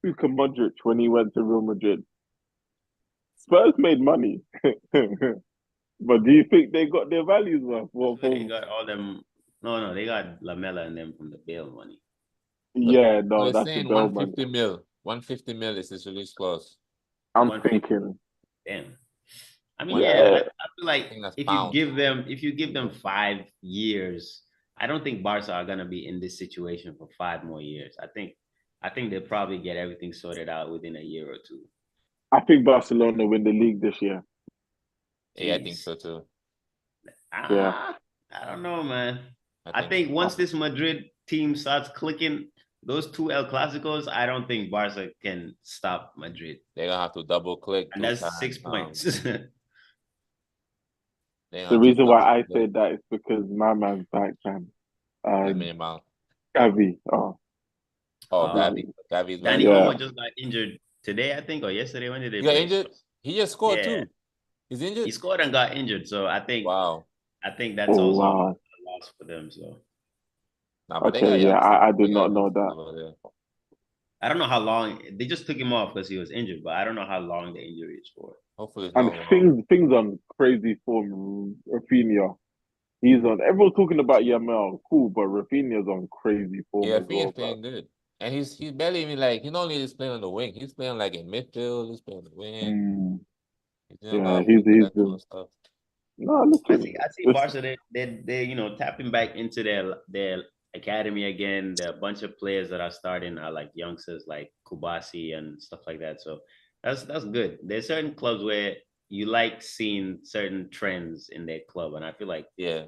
Luka Modric when he went to Real Madrid, Spurs made money. But do you think they got their values worth? Well, He got all them. No, they got Lamella and them from the bail money. yeah, So no, they're that's the saying bail money. 150 mil. 150 mil is his release clause. I'm 150. thinking, Damn. I mean, yeah, yeah, I feel like I think that's if you pounds. give them 5 years, I don't think Barca are gonna be in this situation for 5 more years. I think they'll probably get everything sorted out within a year or two. I think Barcelona win the league this year. Yeah, I think Jeez. so too. Yeah, I don't know, man. I I think so. think once this Madrid team starts clicking, those two El Clasicos, I don't think Barca can stop Madrid. They're gonna have to double click And 2 times. that's 6 points. They're gonna the have to reason why double I click. said that is because my man's back, man. Uh, Lamine Yamal. Gavi. Oh, Oh, uh, Gavi. Gavi's back. Danny yeah. Olmo just got injured today, I think, or yesterday. When did they He got play? injured. He just scored Yeah, too. He's he injured. scored and got injured. So Wow. I think that's Oh also a wow. loss for them. So Nah, but they Okay, got yeah. youngsters. I did They got not know youngsters that. over there. I don't know how long they just took him off because he was injured, but I don't know how long the injury is for. Hopefully it's And not long. things on crazy form. Rafinha. He's on. Everyone's talking about Yamal, cool, but Rafinha's on crazy form Yeah, as Fiend's well, bro. playing good. And he's barely even like he's not only just playing on the wing, he's playing like in midfield, he's playing on the wing. Mm, He's doing a yeah, lot of good he's cool stuff. no. Listen, I see listen. Barca they tapping back into their academy again. There are a bunch of players that are starting are like youngsters like Kubasi and stuff like that. So that's good. There's certain clubs where you like seeing certain trends in their club, and I feel like Yeah,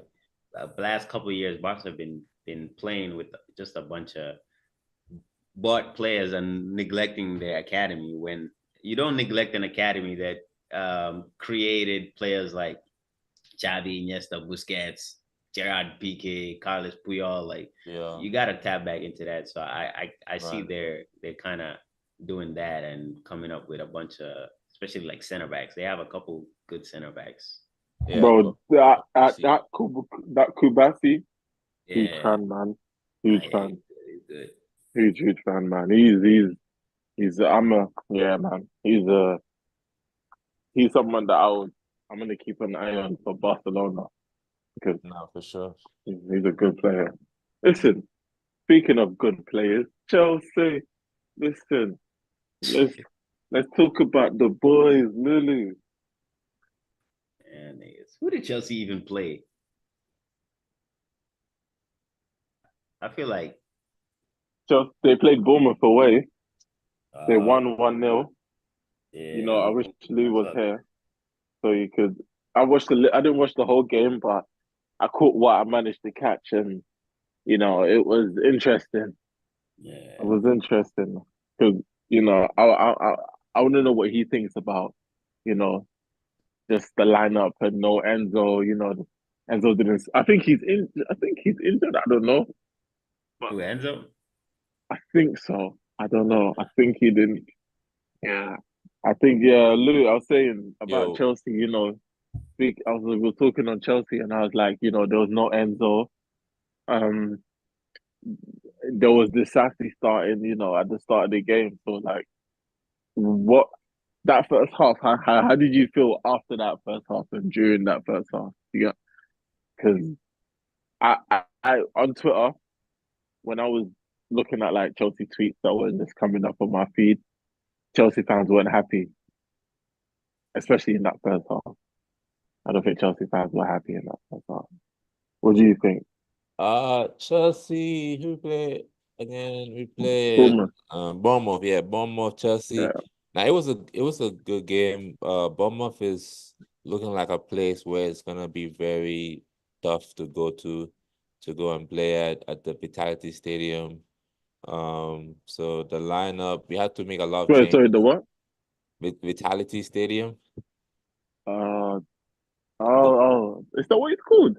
the last couple of years, Barca have been playing with just a bunch of bought players and neglecting their academy. When you don't neglect an academy that created players like Xavi, Iniesta, Busquets, Gerard Piqué, Carlos Puyol, like yeah, you got to tap back into that. So I see right. they're kind of doing that and coming up with a bunch of especially like center backs. They have a couple good center backs. Yeah, Bro, see. that Kubasi, huge Yeah, fan, man. Huge yeah, fan. he's good. Huge fan, man. He's I'm a yeah, man. He's someone that I'm gonna keep an eye on for Barcelona because No, for sure. he's a good player. Listen, speaking of good players, Chelsea. Listen, let's let's talk about the boys, Lily. And who did Chelsea even play? I feel like Chelsea they played Bournemouth away. They uh won 1-0. You yeah, know, I wish Lou I was saw that. here so he could. I didn't watch the whole game, but I caught what I managed to catch, and it was interesting. It Yeah. was interesting because I want to know what he thinks about you know just the lineup and no Enzo. Enzo didn't. I think he's in. I think he's injured. I don't know, but Who Enzo? I think so. I don't know. I think he didn't. Yeah, I think Lou. I was saying about Yo, Chelsea. We were talking on Chelsea, and I was like, there was no Enzo. Um, there was this Sassy starting, at the start of the game. So like, what that first half? How did you feel after that first half and during that first half? Yeah, because I on Twitter when I was looking at like Chelsea tweets that were just coming up on my feed, Chelsea fans weren't happy, especially in that first half. I don't think Chelsea fans were happy in that first half. What do you think? Chelsea, who played again? We played Bournemouth. Bournemouth, yeah, Bournemouth, Chelsea. Yeah. Now it was a good game. Bournemouth is looking like a place where it's gonna be very tough to go to. to go and play at the Vitality Stadium. So the lineup, we had to make a lot of Sorry, changes. the what? Vitality Stadium. Uh, The, is that what it's called?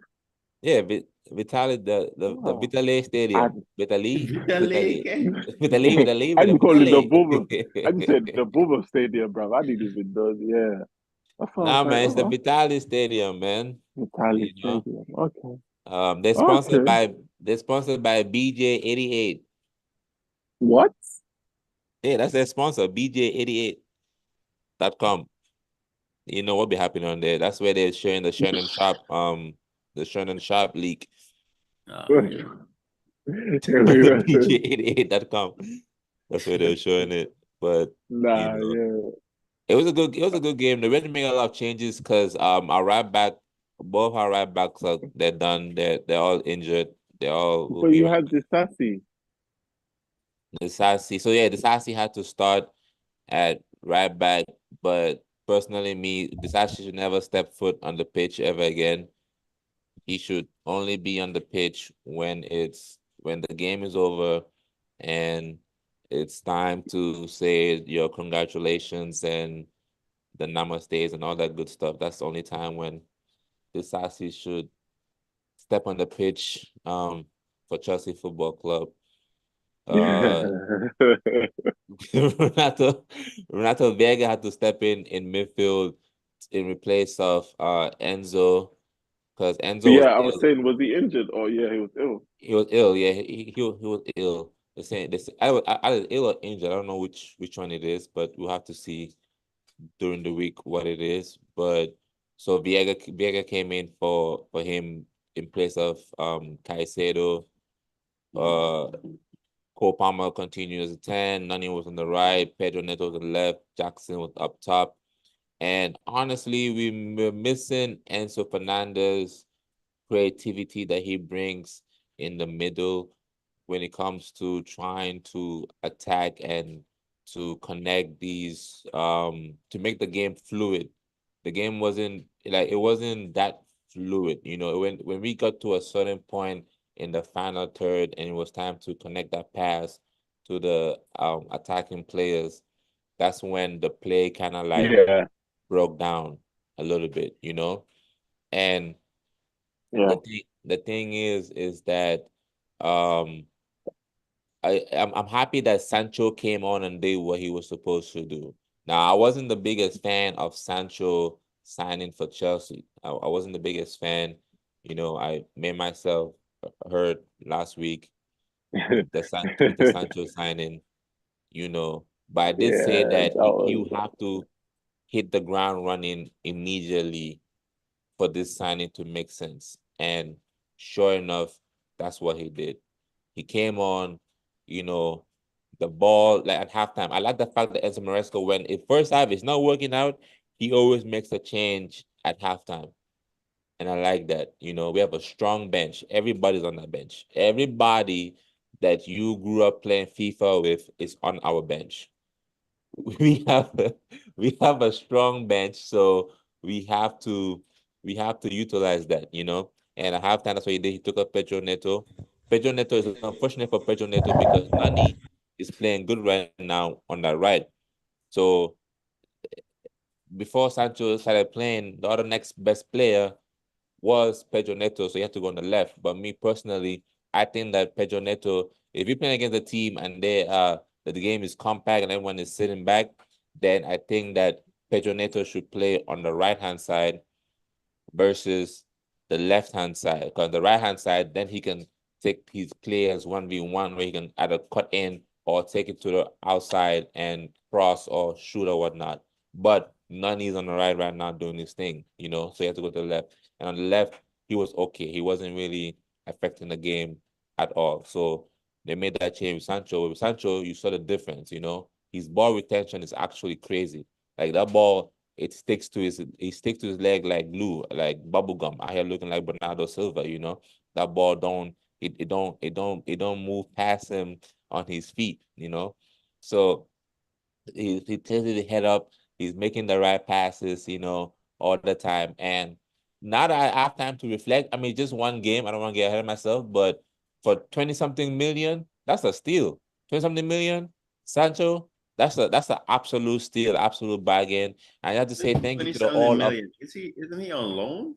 yeah, Vitality, the Oh, Vitale I, Stadium. Vitali, The Vitali, league. Vitali, Vitali, I just call it the Boomer. I just said Vitali. the Boomer Stadium, bro. I didn't even know. Yeah, that's why I was Nah, like, man, it's the oh, Vitali Stadium, man. Italy You know, Stadium. Okay, they're sponsored okay. by BJ88. What? Yeah, that's their sponsor, BJ88.com. You know what be happening on there. That's where they're showing the Shannon Sharp leak. The BJ88.com. That's where they're showing it. But you Nah, know, yeah. it was a good game. They really made a lot of changes because our right back, both our right backs are they're done. They're all injured. They all will But be you right had this sassy. back. Disasi. So yeah, Disasi had to start at right back, but personally, Disasi should never step foot on the pitch ever again. He should only be on the pitch when the game is over and it's time to say your congratulations and the namastes and all that good stuff. That's the only time when the Sassy should step on the pitch for Chelsea Football Club. Uh Renato Renato Vega had to step in midfield in replace of Enzo because Enzo was Yeah, I was ill. saying, was he injured? Oh, yeah, he was ill. He was ill. Yeah, he was ill. I was ill or injured. I don't know which one it is, but we'll have to see during the week what it is. But so Viega came in for him in place of Caicedo. Uh, Cole Palmer continued as a 10. Nani was on the right. Pedro Neto was on the left. Jackson was up top. And honestly, we were missing Enzo Fernandez creativity that he brings in the middle when it comes to trying to attack and to connect these to make the game fluid. The game wasn't like it wasn't that fluid, you know, when we got to a certain point in the final third and it was time to connect that pass to the attacking players, that's when the play kind of like Yeah, broke down a little bit, you know. And yeah. the thing is that um I'm happy that Sancho came on and did what he was supposed to do. Now I wasn't the biggest fan of Sancho signing for Chelsea. I wasn't the biggest fan. You know, I made myself heard last week with the Sancho signing, you know. But I did say Yeah, that that he was would have to hit the ground running immediately for this signing to make sense. And sure enough, that's what he did. He came on, you know, the ball like at halftime. I like the fact that Enzo Maresca, when it first half is not working out, he always makes a change at halftime. And I like that. You know, we have a strong bench. Everybody's on that bench. Everybody that you grew up playing FIFA with is on our bench. we have a, we have a strong bench, so we have to we have to utilize that, you know. And at halftime, that's what he did. He took up Pedro Neto. Pedro Neto is unfortunate for Pedro Neto because Nani is playing good right now on that right. So before Sancho started playing, the other next best player was Pedro Neto, so he had to go on the left. But me personally, I think that Pedro Neto, if you're playing against a team and the game is compact and everyone is sitting back, then I think that Pedro Neto should play on the right hand side versus the left hand side. Because the right hand side, then he can take his players 1v1 where he can either cut in or take it to the outside and cross or shoot or whatnot. But Nani's on the right now doing his thing, you know, so he had to go to the left. And on the left, he was okay. He wasn't really affecting the game at all. So they made that change with Sancho. With Sancho, you saw the difference, you know. His ball retention is actually crazy. Like that ball, it sticks to his leg like glue, like bubble gum. I here looking like Bernardo Silva, you know. That ball it don't move past him on his feet, you know. So he tilted the head up, he's making the right passes, you know, all the time. And now that I have time to reflect, I mean, just one game. I don't want to get ahead of myself, but for 20-something million, that's a steal. 20-something million, Sancho, that's an absolute steal, absolute bargain. And I have to say thank you to the 20-something all of million. Isn't he on loan?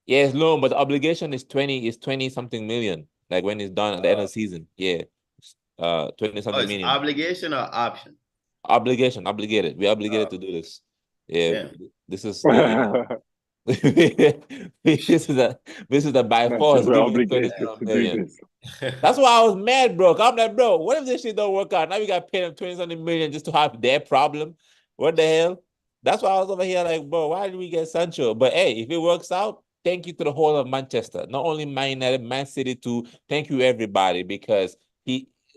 yeah, it's loan, but the obligation is 20-something million. Like when it's done at the end of the season. Yeah. 20 Oh, something it's million. obligation or option? Obligation, obligated. We're obligated Oh, to do this. Yeah. damn. This is this is a by force We're giving him 20 obligated something to do million. this. That's why I was mad, bro. I'm like, bro, what if this shit don't work out? Now we got to pay them 20 something million just to have their problem. What the hell? That's why I was over here like, bro, why did we get Sancho? But hey, if it works out, thank you to the whole of Manchester. Not only Man United, Man City too. Thank you, everybody, because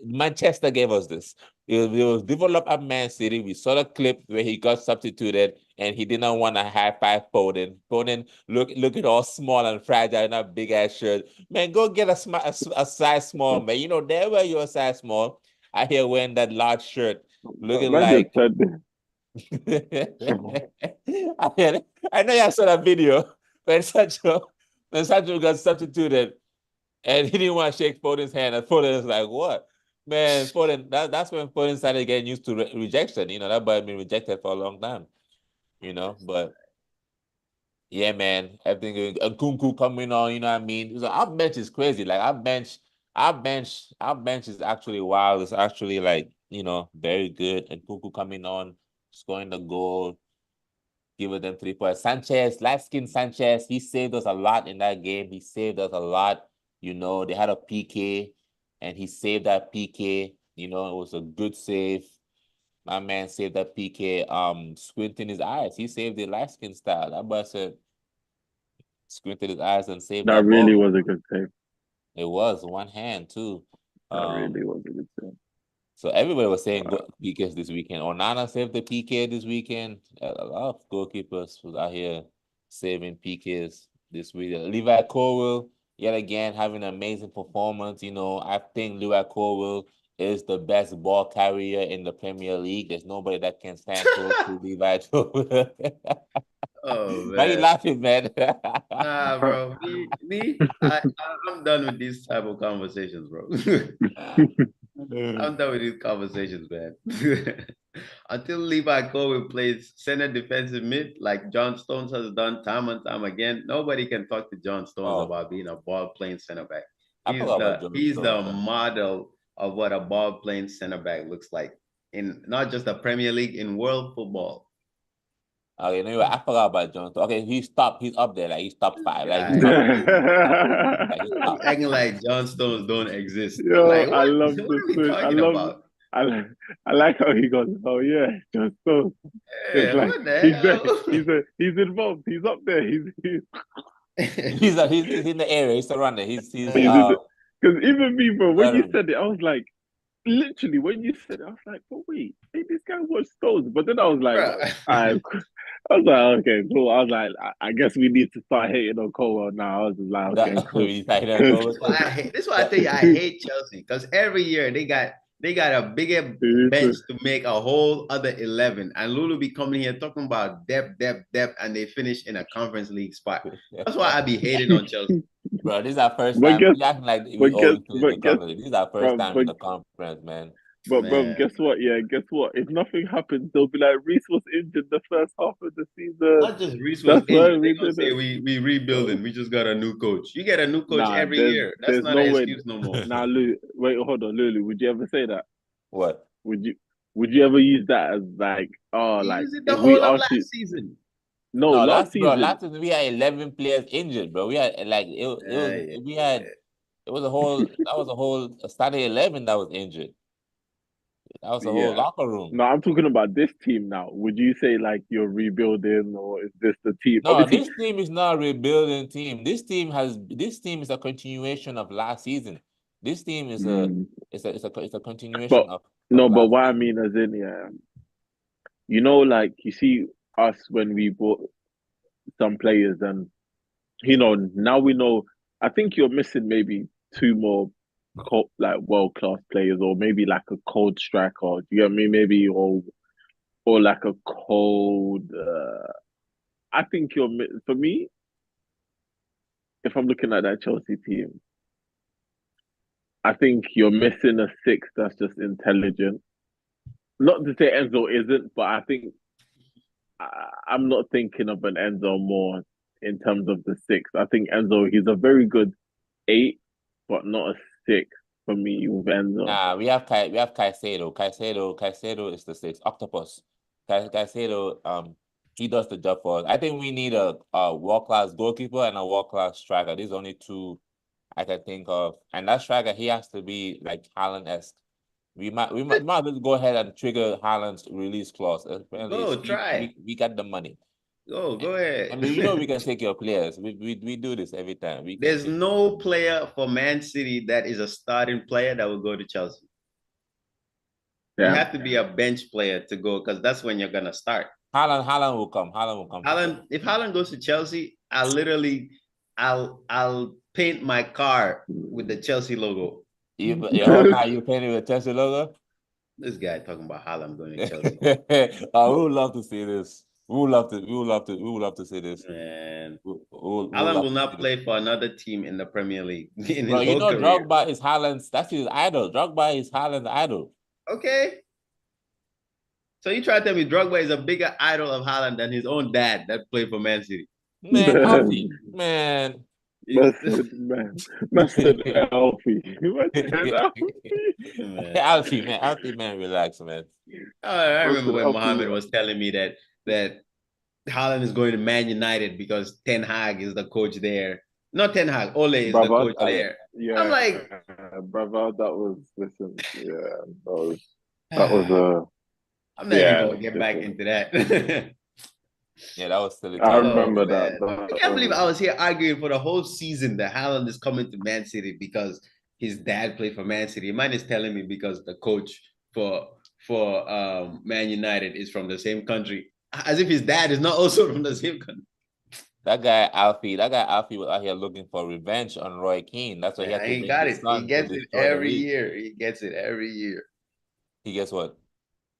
Manchester gave us this. It was developed at Man City. We saw the clip where he got substituted and he didn't want to high five Foden. Foden looking all small and fragile in a big ass shirt. Man, go get a size small, man. You know, there where you're a size small. I hear wearing that large shirt, looking Man just like. said this. I know you saw that video when Sancho got substituted and he didn't want to shake Foden's hand. And Foden was like, what? Man, Foden, that's when Foden started getting used to rejection. You know, that boy had been rejected for a long time, you know, but yeah, man, everything and Kunku coming on, you know what I mean? So our bench is crazy. Like our bench is actually wild. It's actually like, you know, very good. And Kunku coming on, scoring the goal, giving them 3 points. Sanchez, light skin Sanchez, he saved us a lot in that game. He saved us a lot. You know, they had a PK and he saved that PK. You know, it was a good save. My man saved that PK, squinting his eyes. He saved the light skin style. That boy said, squinted his eyes and saved That that really ball. was a good save. It was one hand too. That Um, really was a good save. so everybody was saying PKs this weekend. Onana saved the PK this weekend. A lot of goalkeepers was out here saving PKs this week. Levi Colwill, yet again, having an amazing performance. You know, I think Levi Colwill is the best ball carrier in the Premier League. There's nobody that can stand close to Levi Colwill. Oh Why you man. laughing, man? Nah, bro. I'm done with these type of conversations, bro. I'm done with these conversations, man. Until Levi Colwill plays center defensive mid, like John Stones has done time and time again, nobody can talk to John Stones Oh, about being a ball playing center back. I He's forgot about the John he's Stones, the man. model of what a ball playing center back looks like in not just the Premier League, in world football. Okay, anyway, I forgot about John Stones. Okay, he's top. He's up there. Like he's top This five. Like he's guy, top. Like he's he top. acting like John Stones don't exist. I'm Yo, like, I what? love What the are we switch. talking about? I like how he goes, oh yeah, just so. It's Yeah, like what the he's there. hell? He's involved. He's up there. He's in the area. He's surrounded. He's He's in the. Because even me, bro, when you veteran. said it, I was like, literally, when you said it, I was like, but wait, hey, this guy was Stones. But then I was like, Bruh. I was like, okay, cool. I was like, I guess we need to start hating on Cole now. I was just like, okay, That cool. he's like that goal. This is why I tell you I hate Chelsea, because every year they got a bigger bench to make a whole other 11, and Lulu be coming here talking about depth, and they finish in a Conference League spot. That's why I be hating on Chelsea. Bro, this is our first but time. guess, We acting like we but guess, always in the but guess, conference. This is our first bro, time in the conference, man. bro, Man, guess what? Yeah, guess what? If nothing happens, they'll be like Reese was injured the first half of the season. not just Reese was That's why injured. They we gonna did say it. we rebuilding. We just got a new coach. You get a new coach Nah, every year. That's there's not no an way. excuse no more. Now, Lulu, wait, hold on, Lulu. Would you ever say that? What? Would you would you ever use that as like, oh, He like used it the if we whole of asked you? last season. No, No, last last season. season we had 11 players injured, bro. We had like it was Yeah. we had it was a whole that was a whole starting 11 that was injured. That was the whole Yeah. locker room. No, I'm talking about this team now. Would you say like you're rebuilding, or is this the team? No, Obviously, this team is not a rebuilding team. This team is a continuation of last season. This team is a mm, it's a continuation but of no, but last what I season. mean as in, yeah, like you see us when we bought some players, and now we know. I think you're missing maybe two more like world class players, or maybe like a cold striker. Do you get me? Maybe or like a cold. I think for me. if I'm looking at that Chelsea team, I think you're missing a six that's just intelligent. Not to say Enzo isn't, but I think I'm not thinking of an Enzo more in terms of the six. I think Enzo, he's a very good eight, but not a six for me with Enzo. Nah, we have Caicedo. Caicedo is the six. Octopus. Caicedo, he does the job for us. I think we need a world-class goalkeeper and a world-class striker. These are only two I can think of. And that striker, he has to be like Haaland-esque. We might as well go ahead and trigger Haaland's release clause. Apparently, Go try. we got the money. Go ahead. And we know we can take your players. We do this every time. There's no player for Man City that is a starting player that will go to Chelsea. Yeah. You have to be a bench player to go because that's when you're gonna start. Haaland will come. If Haaland goes to Chelsea, I'll paint my car with the Chelsea logo. You painted with the Chelsea logo? This guy talking about Haaland going to Chelsea. We would love to see this. We would love to see this. Man, Haaland will not play for another team in the Premier League. Bro, you know Drogba is Haaland's. That's his idol. Drogba is Haaland's idol. Okay. So you try to tell me Drogba is a bigger idol of Haaland than his own dad that played for Man City? Man, Alfie, man. Master Alfie. Alfie, man, relax, man. I remember when Mohammed was telling me that Haaland is going to Man United because Ten Hag is the coach there. Not Ten Hag, Ole is the coach there. Yeah, I'm like, brother, that was I'm not even gonna get back into that. Yeah, that was silly. I remember that. I can't believe I was here arguing for the whole season that Haaland is coming to Man City because his dad played for Man City. Mine is telling me because the coach for Man United is from the same country, as if his dad is not also from the same country. That guy Alfie was out here looking for revenge on Roy Keane. That's why he got it. He gets it every year. He gets it every year. He gets what?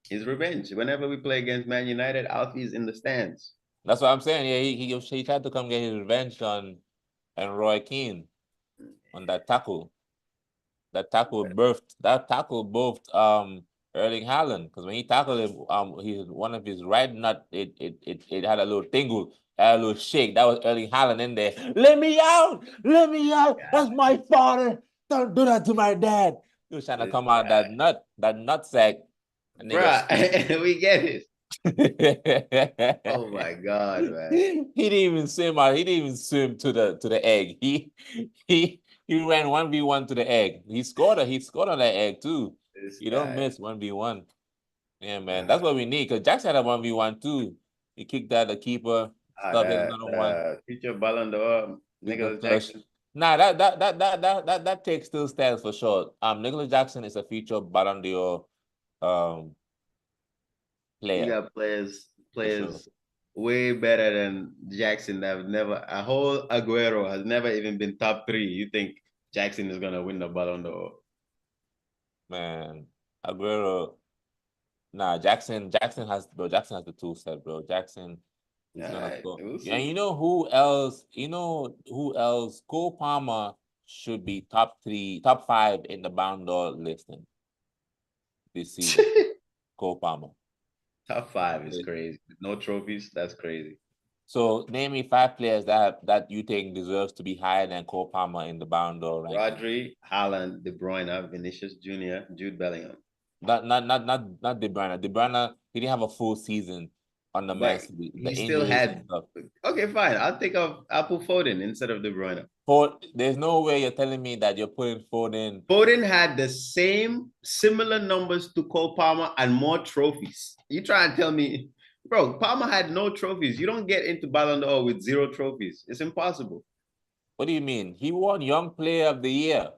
His revenge. Whenever we play against Man United, Alfie's in the stands. That's what I'm saying. Yeah, he tried to come get his revenge on Roy Keane on that tackle. That tackle birthed Erling Haaland, because when he tackled him, one of his right nut, it had a little tingle, a little shake. That was Erling Haaland in there. Let me out! That's my father. Don't do that to my dad. He was trying to come out that nut sack. Bruh, we get it. Oh my God, man. He didn't even swim out. He didn't even swim to the egg. He ran 1v1 to the egg. He scored on that egg too. You don't miss 1v1. Yeah, man. That's what we need. Because Jackson had a 1v1 too. He kicked out the keeper. Future Ballon d'Or, Nicholas Jackson. Nah, that take still stands for short. Nicholas Jackson is a future Ballon d'Or player. You got players way better than Jackson that have never. A whole Aguero has never even been top 3. You think Jackson is gonna win the Ballon d'Or? Man, Aguero. Nah, Jackson has the tool set, bro. Jackson. Right. And you know who else? Cole Palmer should be top 5 in the Ballon d'Or listing this season. Cole Palmer. Top 5 is crazy. No trophies, that's crazy. So name me 5 players that you think deserves to be higher than Cole Palmer in the Ballon d'Or ranking. Rodri, Haaland, De Bruyne, Vinicius Jr., Jude Bellingham. Not De Bruyne. De Bruyne, he didn't have a full season on the Man City. He still had. Okay, fine. I'll put Foden instead of De Bruyne. There's no way you're telling me that you're putting Foden. Foden had the similar numbers to Cole Palmer and more trophies. You try and tell me, bro, Palmer had no trophies. You don't get into Ballon d'Or with 0 trophies. It's impossible. What do you mean? He won Young Player of the Year.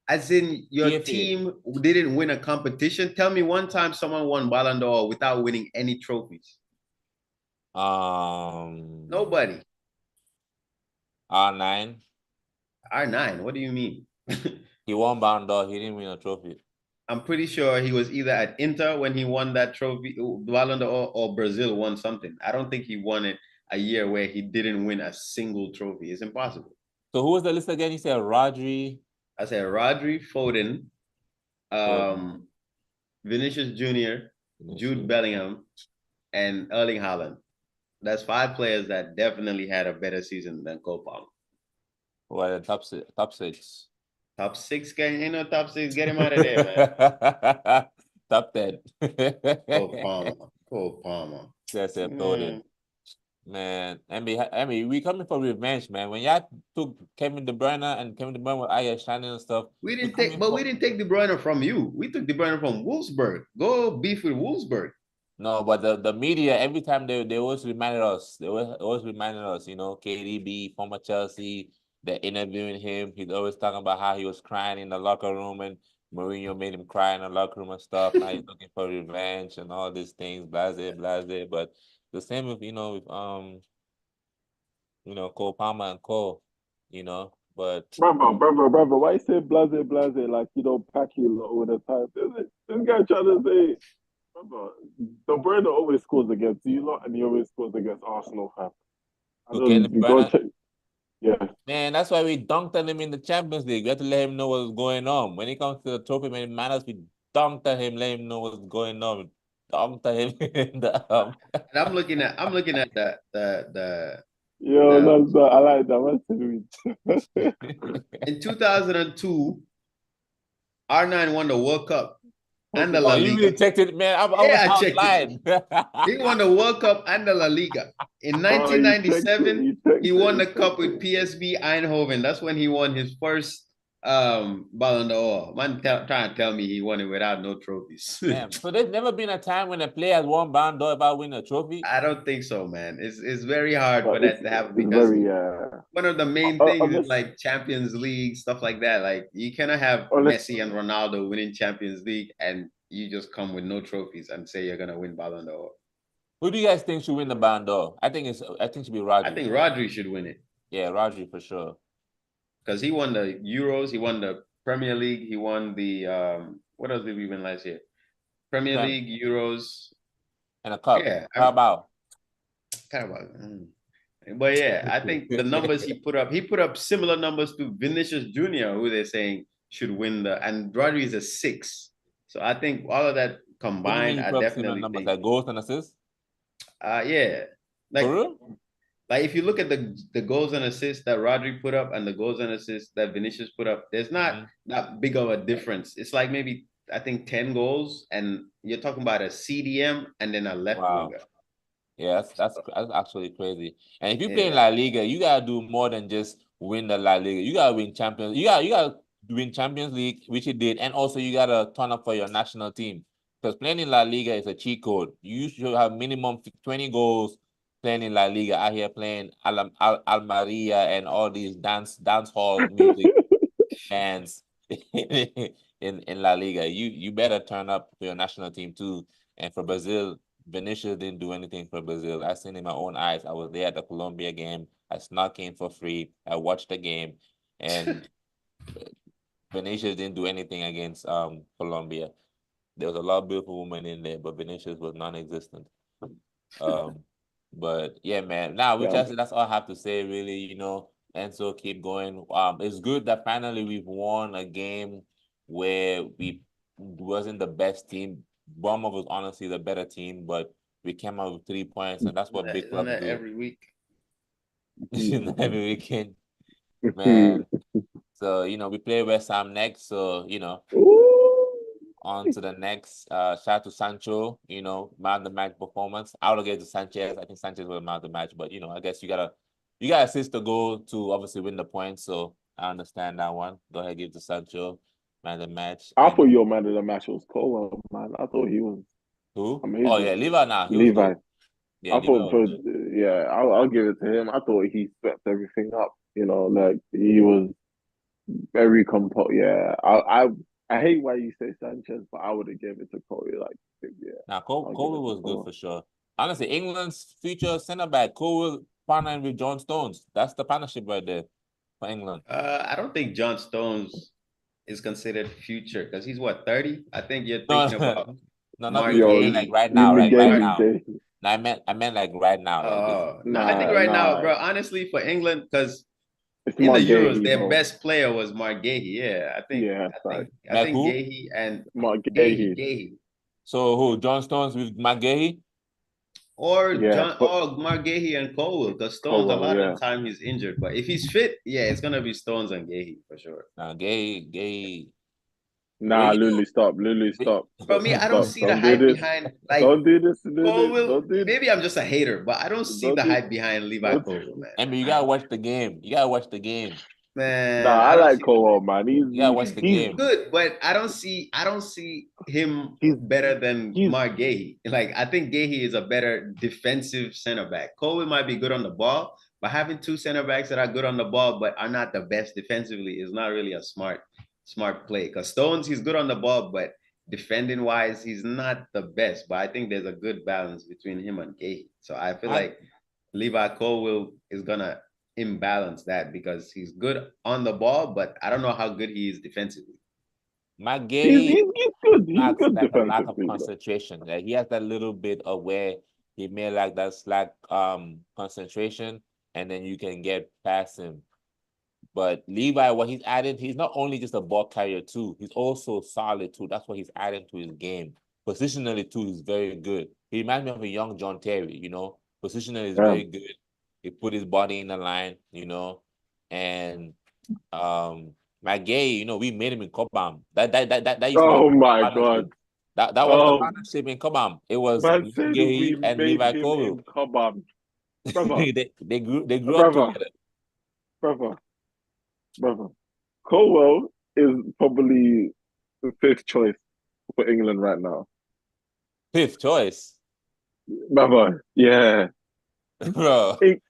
As in, your team didn't win a competition. Tell me one time someone won Ballon d'Or without winning any trophies. Nobody. R9. R9. What do you mean? He won Ballon d'Or. He didn't win a trophy. I'm pretty sure he was either at Inter when he won that trophy, Ballon d'Or, or Brazil won something. I don't think he won it a year where he didn't win a single trophy. It's impossible. So who was the list again? You said Rodri. I said Rodri, Foden, Foden. Vinicius Jr., Jude Bellingham, and Erling Haaland. That's 5 players that definitely had a better season than Cole Palmer. Well, top six. Top six. Top 6, ain't no top 6. Get him out of there, man. Top 10. Cole Palmer. Cole Palmer. That's it, Foden. Man, I mean, we coming for revenge, man. When y'all took Kevin De Bruyne and Kevin De Bruyne with Aya Shining and stuff, we didn't take De Bruyne from you. We took De Bruyne from Wolfsburg. Go beef with Wolfsburg. No, but the media every time they always reminded us. They always reminded us. You know, KDB, former Chelsea. They're interviewing him. He's always talking about how he was crying in the locker room and Mourinho made him cry in the locker room and stuff. Now he's looking for revenge and all these things, blase, blase. But the same with Cole Palmer and Cole, but brother, why you say blase like you don't pack you all the time? This guy trying to say, brother, the Bruyne always scores against you lot, and he always scores against Arsenal, fam. Yeah. Man, that's why we dunked on him in the Champions League. We have to let him know what's going on. When it comes to the trophy, when it matters, we dunked on him, let him know what's going on. Dunked on him in the And I'm looking at the that's I like that. In 2002, R9 won the World Cup and the La Liga. You really checked it, man. I was checked it. He won the World Cup and the La Liga. In 1997, he won the cup with PSV Eindhoven. That's when he won his first Ballon d'Or. Man, trying to tell me he won it without no trophies. Damn. So there's never been a time when a player has won Ballon d'Or about winning a trophy? I don't think so, man. It's very hard for that to happen because one of the main things is like Champions League, stuff like that. Like you cannot have Messi and Ronaldo winning Champions League and you just come with no trophies and say you're gonna win Ballon d'Or. Who do you guys think should win the Ballon d'Or? I think it should be Rodri. I think Rodri should win it. Yeah, Rodri for sure. Because he won the Euros, he won the Premier League, he won the what else did we win last year? Premier League, Euros, and a cup. Yeah, Carabao. But yeah, I think the numbers he put up similar numbers to Vinicius Jr., who they're saying should win and Rodri is a 6. So I think all of that combined, I definitely think like goals and assists. Yeah, like if you look at the goals and assists that Rodri put up and the goals and assists that Vinicius put up, there's not that big of a difference. It's like maybe I think 10 goals, and you're talking about a CDM and then a left winger. Yeah, that's actually crazy. And if you play in La Liga, you gotta do more than just win the La Liga. You gotta win Champions. You gotta win Champions League, which you did, and also you gotta turn up for your national team. Because playing in La Liga is a cheat code. You should have minimum 20 goals playing in La Liga. Out here playing Almeria and all these dance hall music bands in La Liga. You better turn up for your national team too. And for Brazil, Vinicius didn't do anything for Brazil. I seen it in my own eyes. I was there at the Colombia game. I snuck in for free. I watched the game, and Vinicius didn't do anything against Colombia. There was a lot of beautiful women in there, but Vinicius was non-existent. But yeah, man. Now that's all I have to say, really. Enzo, keep going. It's good that finally we've won a game where we wasn't the best team. Bournemouth was honestly the better team, but we came out with 3 points, and that's what big clubs do. Every week. Every weekend, man. So we play West Ham next. So on to the next. Shout out to Sancho. Man of the match performance. Out against Sanchez. I think Sanchez was man of the match, but I guess you gotta assist the goal to obviously win the point. So I understand that one. Go ahead, give to Sancho. Man of the match. I thought your man of the match was Cole, man. I thought he was. Who? Amazing. Oh yeah, Levi now. Levi. Yeah, I thought I'll give it to him. I thought he swept everything up. Like he was very composed. Yeah, I hate why you say Sanchez, but I would have given it to Cole. Now Cole was good for sure. Honestly, England's future center back, Cole will partner with John Stones. That's the partnership right there for England. I don't think John Stones is considered future because he's 30. I think you're thinking about not like right now, right now. No, I meant like right now. I think right now, bro. Honestly, for England, because It's In the Mark Euros, Gahey, their bro. best player was Mark Gahey. Yeah, Yeah, sorry. I Like think who? Gahey and Mark Gahey. Gahey. So who? John Stones with McGahey? Or Yeah, John, but or Mark Gahey and Colwell, because Stones a Cowell, lot of yeah. the time he's injured. But if he's fit, yeah, it's gonna be Stones and Gahey for sure. Nah, Gahey. Nah, Gahey. Lulu, stop. Lulu, stop. For me, I don't Stop. see the Don't do hype this. behind like Don't do this, Lulu. Colwell. Don't do Maybe I'm just a hater, but I don't see don't the do hype behind Levi don't Colwell, man. I mean, you gotta watch the game. You gotta watch the game. Nah, Man, I I don't like see. Cowell, man. You gotta watch the He's game. good, but I don't see him He's better than he's Mark Gahey. Like I think Gahey is a better defensive center back. Colwell might be good on the ball, but having two center backs that are good on the ball but are not the best defensively is not really a smart play. Because Stones, he's good on the ball, but defending wise, he's not the best. But I think there's a good balance between him and Gahey. So I feel I, like Levi Colwell is gonna imbalance that because he's good on the ball, but I don't know how good he is defensively. McGahey he's good. He's lacks good like a lack of defensively, bro. concentration. Like he has that little bit of where he may lack that slack concentration, and then you can get past him. But Levi, what he's added, he's not only just a ball carrier too, he's also solid too. That's what he's adding to his game. Positionally too, he's very good. He reminds me of a young John Terry, you know. Positionally is Yeah. very good. He put his body in the line, you know, and McGay, you know, we made him in Cobham. That used to be Oh my partnership. God. That was the Oh, partnership in Cobham. It was man said McGay we and made Levi him Cole. in Cobham. Brother, they grew up brother, together. brother, brother. Colwell is probably the fifth choice for England right now. Fifth choice. Brother, yeah. Bro. Think,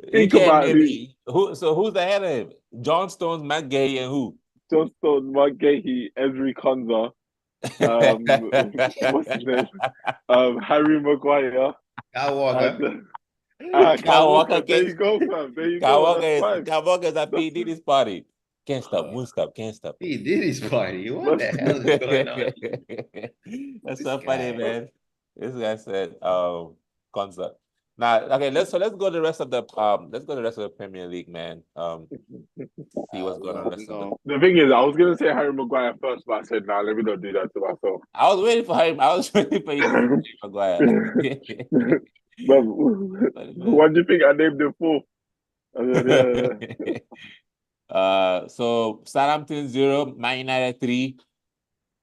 You think can't about name who's ahead of him? John Stones, McGay, and who? John Stones, Mark Gahey, Ezri Konza, what's his name? Harry Maguire, Kyle Walker. and Kyle Kyle Walker. Walker There gets you go, fam. There you go. That's five. Kyle Walker is at That's P. Diddy's party. Can't stop, won't stop, can't stop. He did his party. What that's the hell is going on? That's This so funny, guy. man. This guy said concert. Now, okay, let's go to the rest of the Premier League, man. See what's going on the rest of the. the thing is, I was gonna say Harry Maguire first, but I said, nah, let me not do that to myself. I was waiting for him. I was waiting for you to say Maguire. But what do you think I named him for? So Southampton 0, Man United 3.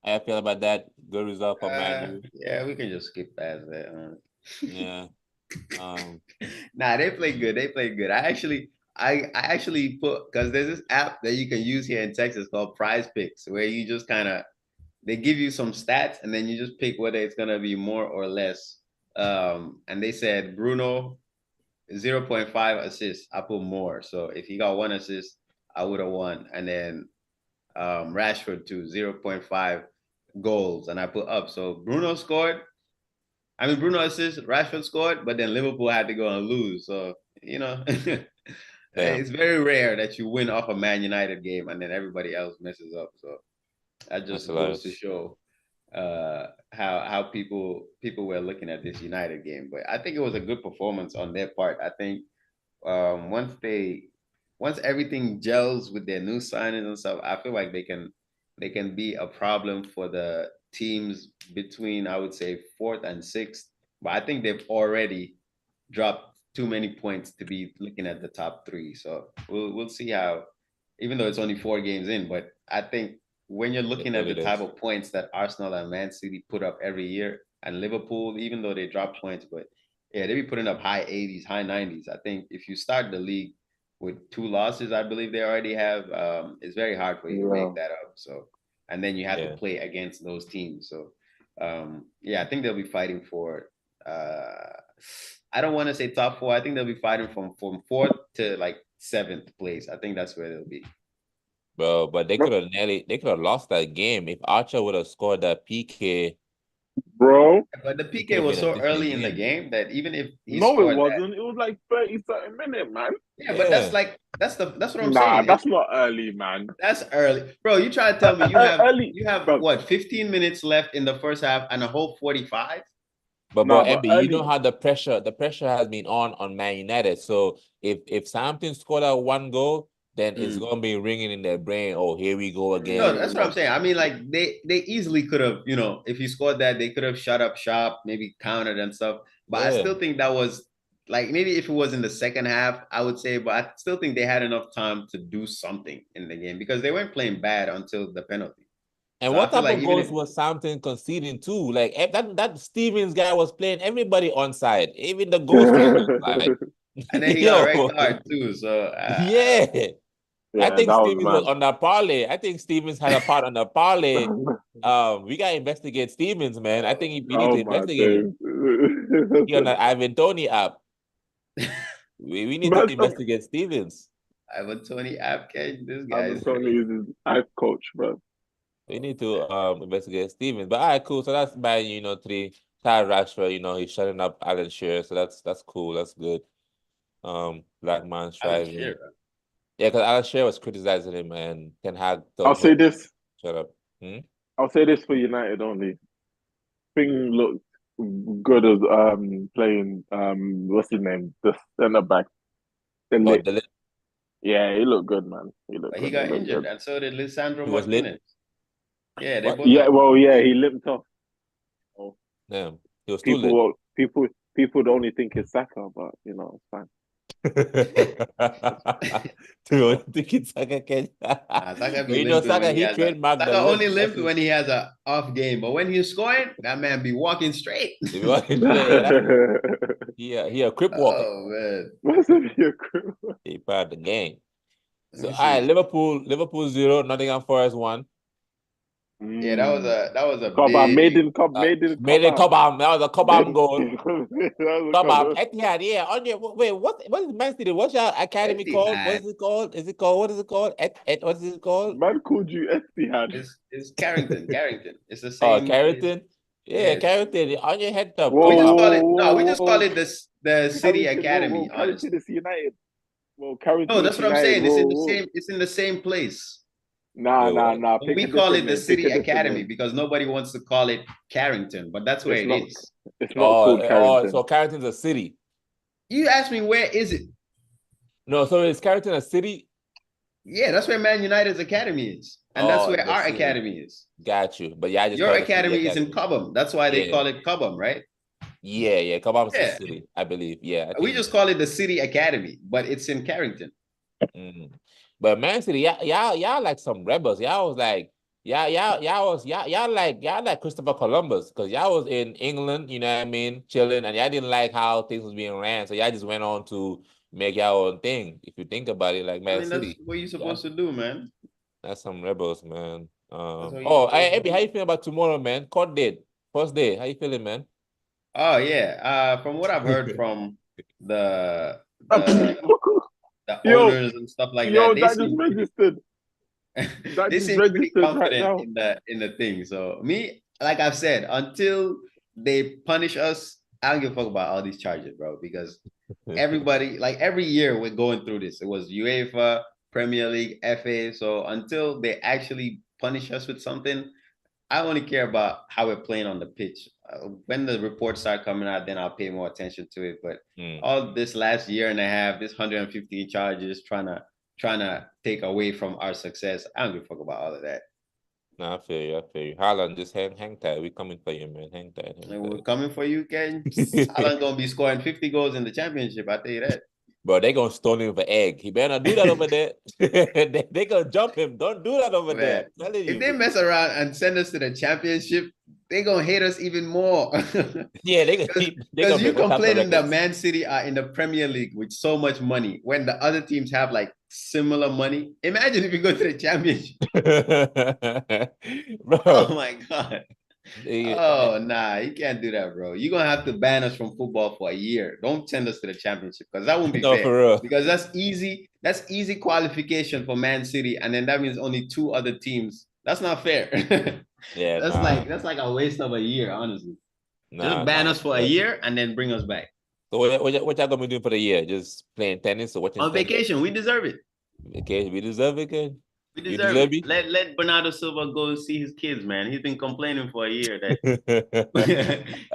How I feel about that? Good result for Man U. Yeah, we can just skip past that. Yeah. Nah, they play good. They play good. I actually put because there's this app that you can use here in Texas called Prize Picks, where you just kind of they give you some stats and then you just pick whether it's gonna be more or less. And they said Bruno 0.5 assists. I put more. So if he got one assist, I would have won. And then Rashford too, 0.5 goals, and I put up. So Bruno scored. I mean, Bruno assist, Rashford scored, but then Liverpool had to go and lose. So, it's very rare that you win off a Man United game and then everybody else messes up. So that just goes to show how people were looking at this United game. But I think it was a good performance on their part. I think once everything gels with their new signings and stuff, I feel like they can be a problem for the teams between, I would say, fourth and sixth. But I think they've already dropped too many points to be looking at the top three. So we'll see how, even though it's only 4 games in, but I think when you're looking at the type of points that Arsenal and Man City put up every year, and Liverpool, even though they drop points, but yeah, they be putting up high 80s, high 90s. I think if you start the league with 2 losses, I believe they already have, it's very hard for you to make that up. So, and then you have to play against those teams. So, I think they'll be fighting for, I don't want to say top 4. I think they'll be fighting from 4th to like 7th place. I think that's where they'll be. Bro, but they could have lost that game if Archer would have scored that PK. Bro. But the PK was so early in the game that even if it wasn't. It was like 30-something minutes, man. Yeah, but that's what I'm saying. Nah, that's not early, man. That's early. Bro, you try to tell me you have what, 15 minutes left in the first half and a whole 45? But MB, you know how the pressure has been on Man United. So if Southampton scored that 1 goal, then it's gonna be ringing in their brain. Oh, here we go again. No, that's what I'm saying. I mean, like they easily could have, if he scored that, they could have shut up shop, maybe countered and stuff. But I still think that was like maybe if it was in the second half, I would say, but I still think they had enough time to do something in the game because they weren't playing bad until the penalty. And what type of goals was Southampton conceding too? Like that Stevens guy was playing everybody onside, even the goalkeeper. Like, and then he got a red card too. So yeah. I think Stevens was mad. on that parlay. I think Stevens had a part on the parlay. We gotta investigate Stevens, man. I think we need to investigate him. He on the Ivan Toney app. We need to investigate Stevens. Ivan Toney app, this guy Ivan Toney is his app coach, bro. We need to investigate Stevens. But all right, cool. So that's by 3. Ty Rashford, he's shutting up Alan Shearer. So that's cool. That's good. Black man striving. Yeah, because Alan Shearer was criticizing him and Ten Hag. I'll say this. Shut up. I'll say this for United only. Thing looked good as playing what's his name? The centre back. Yeah, he looked good, man. He got injured, and so did Lisandro Martinez. Yeah, they both. He limped off. Oh. Yeah, he was too people only think it's Saka, but it's fine. Dude, I think it's Saka. Saka he trademarked. Saka only limped when he has an off game, but when he's scoring, that man be walking straight. He a crip walker. Oh man, what's it be a crip? He part of the game. So all right, Liverpool 0, Nottingham Forest 1. Yeah, that was a Cobham, made in Cobham. That was a Cobham goal. Cobham, Etihad, yeah. Wait, what is Man City? What's your academy called? What is it called? What is it called? What is it called? Man called you Etihad. It's Carrington. It's the same. Oh, Carrington. Yeah, Carrington. On your head top. We just call it the City Academy. Carrington is United. Well, Carrington. No, that's what I'm saying. It's in the same place. Nah. We call it the City Academy because nobody wants to call it Carrington, but that's where it is. It's not called Carrington. So Carrington's a city. You asked me where is it? No, so is Carrington a city? Yeah, that's where Man United's academy is. And that's where our academy is. Got you. But your academy is in Cobham. That's why they call it Cobham, right? Yeah. Cobham's the city, I believe. Yeah. We just call it the City Academy, but it's in Carrington. But Man City, y'all like some rebels. Y'all was like, y'all like Christopher Columbus, because y'all was in England, you know what I mean, chilling, and y'all didn't like how things was being ran, so y'all just went on to make y'all own thing. If you think about it, like Man City, that's what you supposed to do, man. That's some rebels, man. Abby, how you feeling about tomorrow, man? Court date, first day. How you feeling, man? Oh yeah. From what I've heard from the owners and stuff like that. That just registered. They seem pretty confident in the thing. So me, like I've said, until they punish us, I don't give a fuck about all these charges, bro. Because everybody, like every year, we're going through this. It was UEFA, Premier League, FA. So until they actually punish us with something, I only care about how we're playing on the pitch. When the reports start coming out, then I'll pay more attention to it. But all this last year and a half, this 115 charges, trying to take away from our success, I don't give a fuck about all of that. No, I feel you. Haaland, just hang tight. We coming for you, man. Hang tight. We're coming for you, Ken. Haaland gonna be scoring 50 goals in the championship. I tell you that. Bro, they gonna stone him for egg. He better not do that over there. they gonna jump him. Don't do that over there. If they mess around and send us to the championship, they gonna hate us even more. Yeah, because you complaining that Man City are in the Premier League with so much money when the other teams have like similar money. Imagine if you go to the championship. Bro. Oh my god. Oh nah, you can't do that, bro. You're gonna have to ban us from football for a year. Don't send us to the championship because that won't be fair. For real. Because that's easy qualification for Man City, and then that means only 2 other teams. That's not fair. Yeah, that's like a waste of a year, honestly. Just ban us for a year and then bring us back. So what y'all gonna be doing for the year? Just playing tennis or watching? On vacation, we deserve it. Okay, we deserve it, kid. We deserve it. Let Bernardo Silva go see his kids, man. He's been complaining for a year that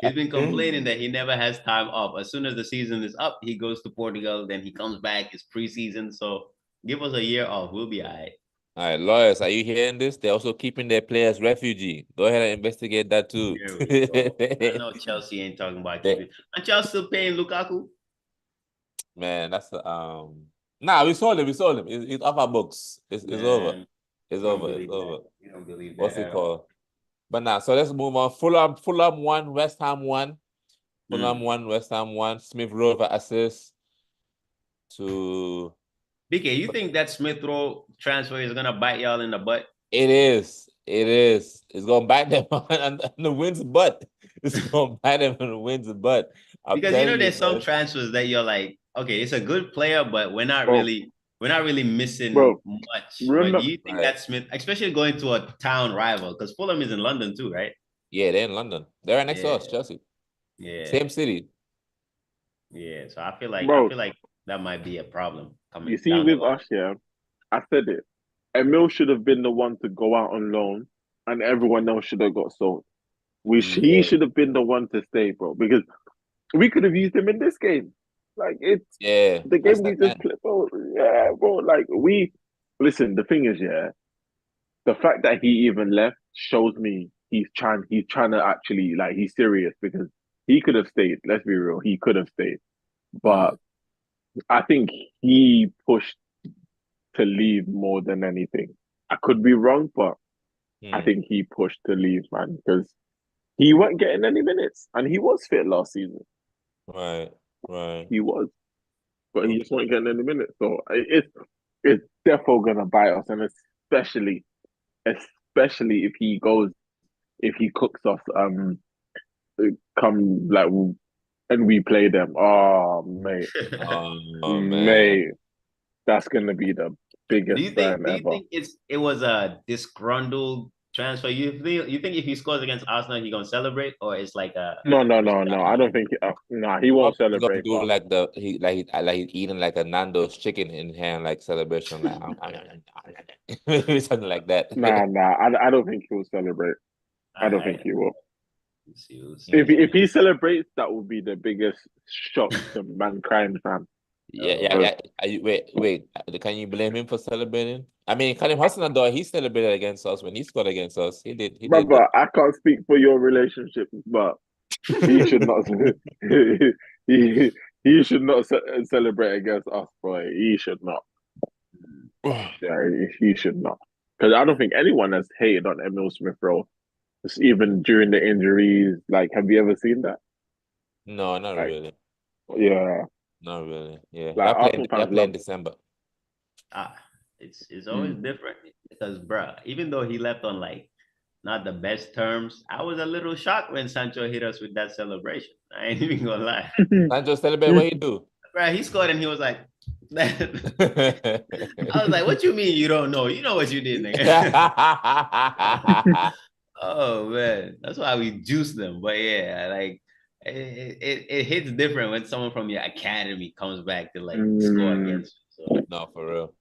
he's been complaining that he never has time off. As soon as the season is up, he goes to Portugal. Then he comes back. It's preseason, so Give us a year off. We'll be all right. All right, lawyers, are you hearing this? They're also keeping their players refugee. Go ahead and investigate that too. Here we go. I know Chelsea ain't talking about keeping. And Chelsea still paying Lukaku? Man, that's nah, we sold him. It's off our books. It's over. Man, It's we don't over. It's believe that. over. We don't believe What's that it at all. called? But now, so let's move on. Fulham 1, West Ham 1. Fulham 1, West Ham 1. Smith Rowe for assist to. BK, you think that Smith Rowe transfer is gonna bite y'all in the butt? It is. It is. It's gonna bite them on the wind's butt. It's gonna bite them on the wind's butt. I'm Because you know telling you, there's some man. transfers that you're like, okay, it's a good player, but we're not Bro, really missing bro, much. But do remember, you think Right. that Smith, especially going to a town rival, because Fulham is in London too, right? Yeah, they're in London. They're right next to us, Yeah, Chelsea. yeah, Same city. yeah. So I bro, feel like that might be a problem you coming see down the with line. us, yeah, I said it. Emil should have been the one to go out on loan, and everyone else should have got sold. He Yeah. should have been the one to stay, bro, because we could have used him in this game. Like it's Yeah. the That's game we the just thing. played, bro. Yeah, bro. Like we listen. The thing is, yeah, the fact that he even left shows me he's trying. He's trying to actually like he's serious because he could have stayed. Let's be real. He could have stayed, but I think he pushed to leave more than anything. I could be wrong, but I Hmm. think he pushed to leave, man, because he wasn't getting any minutes, and he was fit last season. Right. Right. He was, but he just Okay. wasn't getting any minutes. So it's definitely gonna bite us, and especially if he cooks us come like and we play them. Oh mate, Oh man. mate, that's gonna be the biggest burn Do you ever. think it was a disgruntled transfer? You think if he scores against Arsenal, he gonna celebrate, or it's like a No, no, just no, no. I casual? don't think. Nah, he won't Probably he's gonna celebrate. do But like he's eating like a Nando's chicken in hand, like celebration, like maybe something like that. nah. I don't think he'll celebrate. All I don't think right, he will. we'll see, If he celebrates, that would be the biggest shock to mankind, fam. Yeah, yeah, Oh, Because yeah. Wait. Can you blame him for celebrating? I mean, Karim Hassan, though, he celebrated against us when he scored against us. He did that. brother, I can't speak for your relationship, but he should not. he he should not celebrate against us, boy. He should not. Yeah, he should not. Because I don't think anyone has hated on Emil Smith Rowe, even during the injuries. Like, have you ever seen that? No, not Like, really. yeah, Not really. Yeah, like Arsenal y'all fans playing love. December. ah, it's always Mm. different because, bruh, even though he left on like not the best terms, I was a little shocked when Sancho hit us with that celebration. I ain't even gonna lie, Sancho celebrate what he do. bruh. He scored and he was like, I was like, what you mean you don't know? You know what you did, nigga. Oh man, that's why we juice them. But yeah, like it hits different when someone from your academy comes back to like score Mm. against you. So No, for real.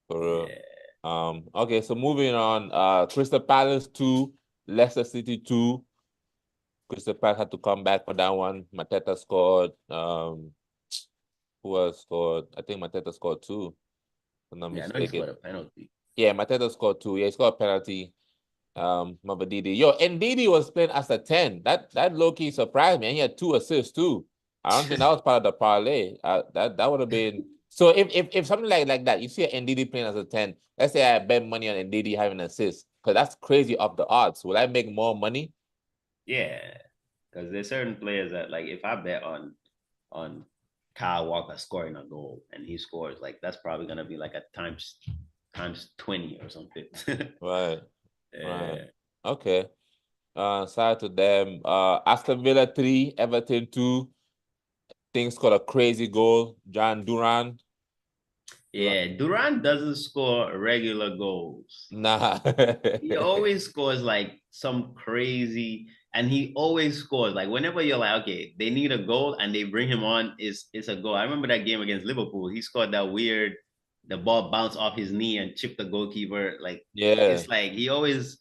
For real. yeah, Okay, so moving on. Crystal Palace 2, Leicester City 2. Crystal Palace had to come back for that one. Mateta scored. Who else scored? I think Mateta scored 2, if I'm not yeah, I know he mistaken. scored a penalty. Yeah, Mateta scored 2. Yeah, he scored a penalty. Mavadidi. Yo, Ndidi was playing as a 10. That low-key surprised me. And he had 2 assists too. I don't think that was part of the parlay. That would have been so if something like that, you see Ndidi playing as a 10. Let's say I bet money on Ndidi having an assist, because that's crazy off the odds. Will I make more money? Yeah, because there's certain players that like if I bet on Kyle Walker scoring a goal and he scores, like that's probably gonna be like a times 20 or something. Right, right. Yeah. Okay. Shout out to them. Aston Villa 3, Everton 2. Things got a crazy goal. John Duran. Yeah, Durant doesn't score regular goals. Nah. He always scores like some crazy, and he always scores. Like whenever you're like, okay, they need a goal and they bring him on, it's a goal. I remember that game against Liverpool. He scored that weird, the ball bounced off his knee and chipped the goalkeeper. Like Yeah, it's like he always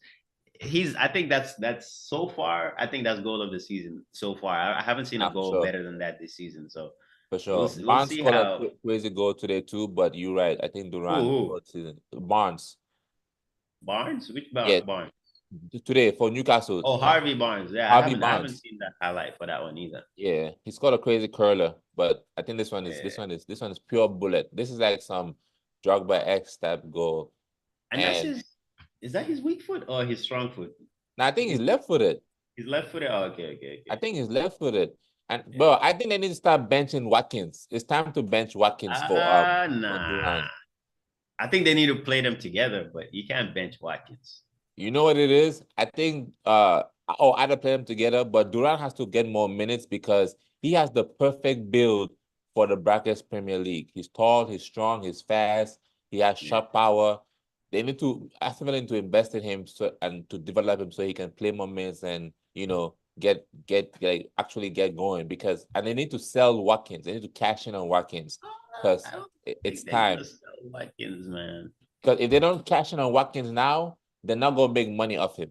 he's I think that's so far, I think that's goal of the season so far. I haven't seen a nah, for goal sure. better than that this season. So For sure. We'll Barnes see scored a how. crazy goal today too, but you're right. I think Durant Who? got season. Barnes. Barnes? Which Yeah, Barnes? today for Newcastle. Oh, Harvey Barnes. Yeah, Harvey I haven't Barnes. seen that highlight for that one either. Yeah, he's got a crazy curler, but I think Yeah. this one is pure bullet. This is like some Drogba X type goal. And that's And his. Is that his weak foot or his strong foot? now I think he's left footed. He's left footed. Oh, okay, I okay. think he's left footed. And Yeah. but I think they need to start benching Watkins. It's time to bench Watkins for Nah. Durant. I think they need to play them together, but you can't bench Watkins. You know what it is? I think either play them together, but Durant has to get more minutes because he has the perfect build for the brackets Premier League. He's tall, he's strong, he's fast, he has shot power. They need to ask them to invest in him and to develop him so he can play more minutes and get actually get going and they need to sell Watkins. They need to cash in on Watkins because I don't it's think they're time. gonna sell Watkins, man. Because if they don't cash in on Watkins now, they're not gonna make money off him.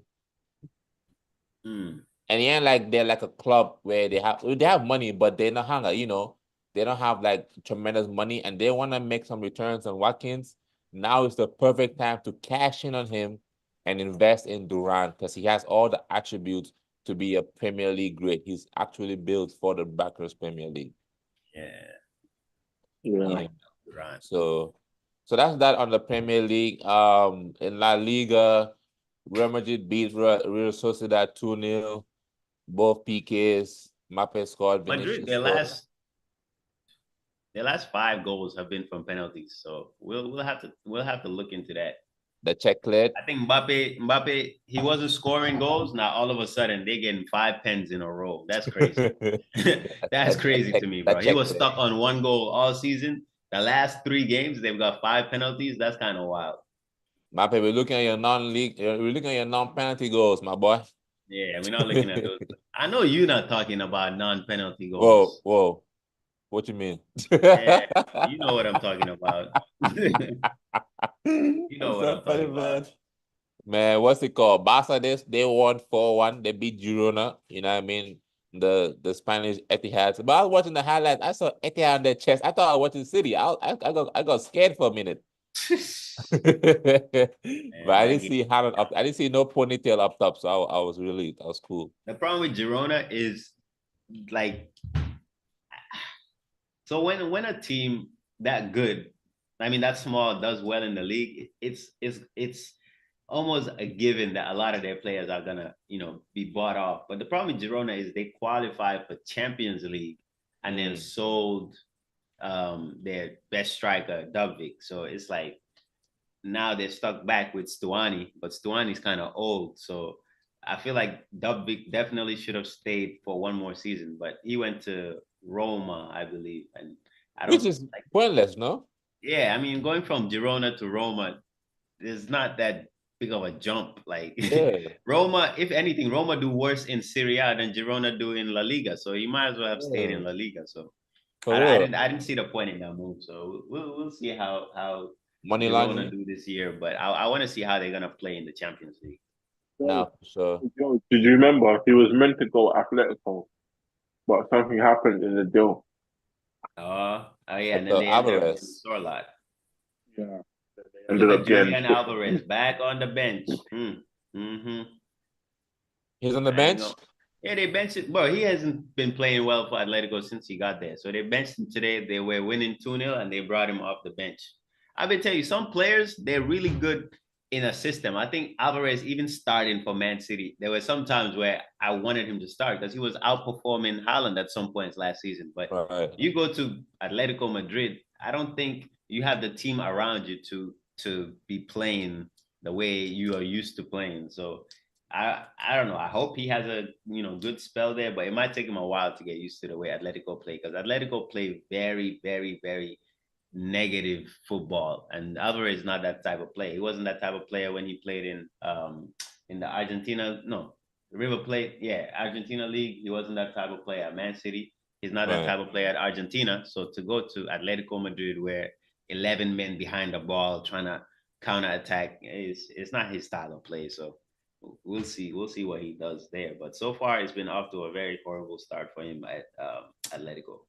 And he ain't like they're like a club where they have money, but they're not hunger, they don't have like tremendous money and they want to make some returns on Watkins. Now is the perfect time to cash in on him and invest in Durant because he has all the attributes to be a Premier League great. He's actually built for the Backers Premier League. Yeah. Durant. So that's that on the Premier League. In La Liga, Real Madrid beat Real Sociedad 2-0. Both PKs. Mbappe scored. Madrid, Vinicius scored. their last 5 goals have been from penalties. So we'll have to look into that. The check cleared. I think Mbappe, he wasn't scoring goals. Now all of a sudden they're getting 5 pens in a row. That's crazy. That's crazy to me, bro. He was stuck on 1 goal all season. The last 3 games, they've got 5 penalties. That's kind of wild. Mbappe, we're looking at your non-league. We're looking at your non-penalty goals, my boy. Yeah, we're not looking at those. I know you're not talking about non-penalty goals. Whoa. What you mean? Yeah, you know what I'm talking about. You know what I'm talking about. Man, what's it called? Barca, they won 4-1. They beat Girona. You know what I mean? The Spanish Etihad. But I was watching the highlights. I saw Etihad on their chest. I thought I was watching City. I got scared for a minute. But I didn't see Haaland up. I didn't see no ponytail up top. So I was relieved. That was cool. The problem with Girona is like, so when a team that good, I mean that small, does well in the league, it's almost a given that a lot of their players are gonna be bought off. But the problem with Girona is they qualified for Champions League and then sold their best striker Dubvik. So it's like now they're stuck back with Stuani, but Stuani's kind of old. So I feel like Dubvik definitely should have stayed for 1 more season, but he went to Roma, I believe, and I don't. Which is pointless, no? Yeah, I mean, going from Girona to Roma is not that big of a jump. Like Roma, if anything, Roma do worse in Serie A than Girona do in La Liga. So he might as well have stayed in La Liga. So I didn't see the point in that move. So we'll see how money Girona do this year. But I want to see how they're gonna play in the Champions League. No, for sure. Did you remember he was meant to go Atletico, but something happened in the deal? Oh yeah, and then they ended up Sorlot. Yeah. Look at Julian Alvarez back on the bench. He's on the bench? Yeah, they benched it. Well, he hasn't been playing well for Atletico since he got there. So they benched him today. They were winning 2-0 and they brought him off the bench. I've been telling you, some players, they're really good in a system. I think Alvarez even starting for Man City. There were some times where I wanted him to start because he was outperforming Haaland at some points last season. But you go to Atletico Madrid, I don't think you have the team around you to be playing the way you are used to playing. So I don't know. I hope he has a good spell there, but it might take him a while to get used to the way Atletico play because Atletico play very, very, very negative football, and Alvarez is not that type of player. He wasn't that type of player when he played in the River Plate, Argentina League. He wasn't that type of player at Man City. He's not that type of player at Argentina. So to go to Atletico Madrid, where 11 men behind the ball trying to counterattack, it's not his style of play. So we'll see what he does there. But so far, it's been off to a very horrible start for him at Atletico.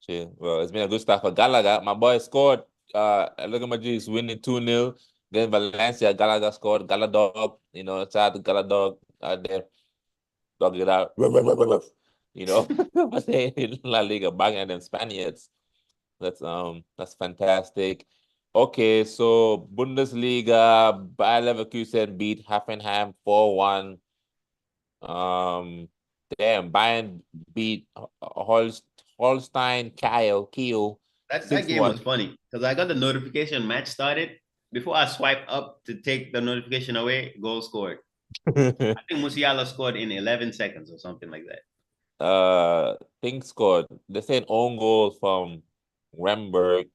Shit. Well, it's been a good start for Gallagher. My boy scored. Look Madrid is winning 2-0. Then Valencia, Gallagher scored. Galadog, shout out to Galadog out there. Dog it out. What's in La Liga, banging them Spaniards. That's fantastic. Okay, so Bundesliga, Bayer Leverkusen beat Hoffenheim 4-1. Damn, Bayern beat Holstein Kiel That game was 6-1. funny because I got the notification match started. Before I swipe up to take the notification away, goal scored. I think Musiala scored in 11 seconds or something like that. Thing scored. They said own goal from Remberg,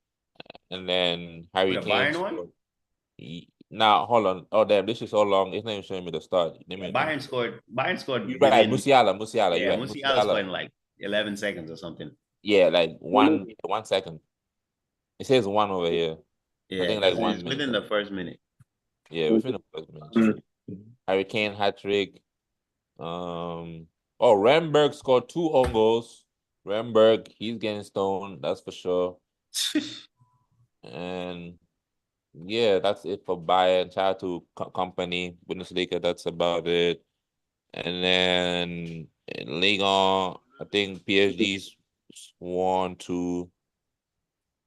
and then Harry The Kane Bayern one? scored. Now, hold on. Oh, damn, this is so long. It's not even showing me the start. Bayern scored. Bayern scored You're right, within. Musiala. You're Yeah, right, Musiala Musiala. scored in like 11 seconds or something. Yeah, like 1 second. It says 1 over here. I Yeah, think like because 1 it's minute. within the first minute. Yeah, within the first minute. Harry Kane hat trick. Remberg scored 2 own goals. Remberg, he's getting stoned, that's for sure. And yeah, that's it for Bayern. Shout out to company Bundesliga. That's about it. And then in Ligue 1, I think PSG's won to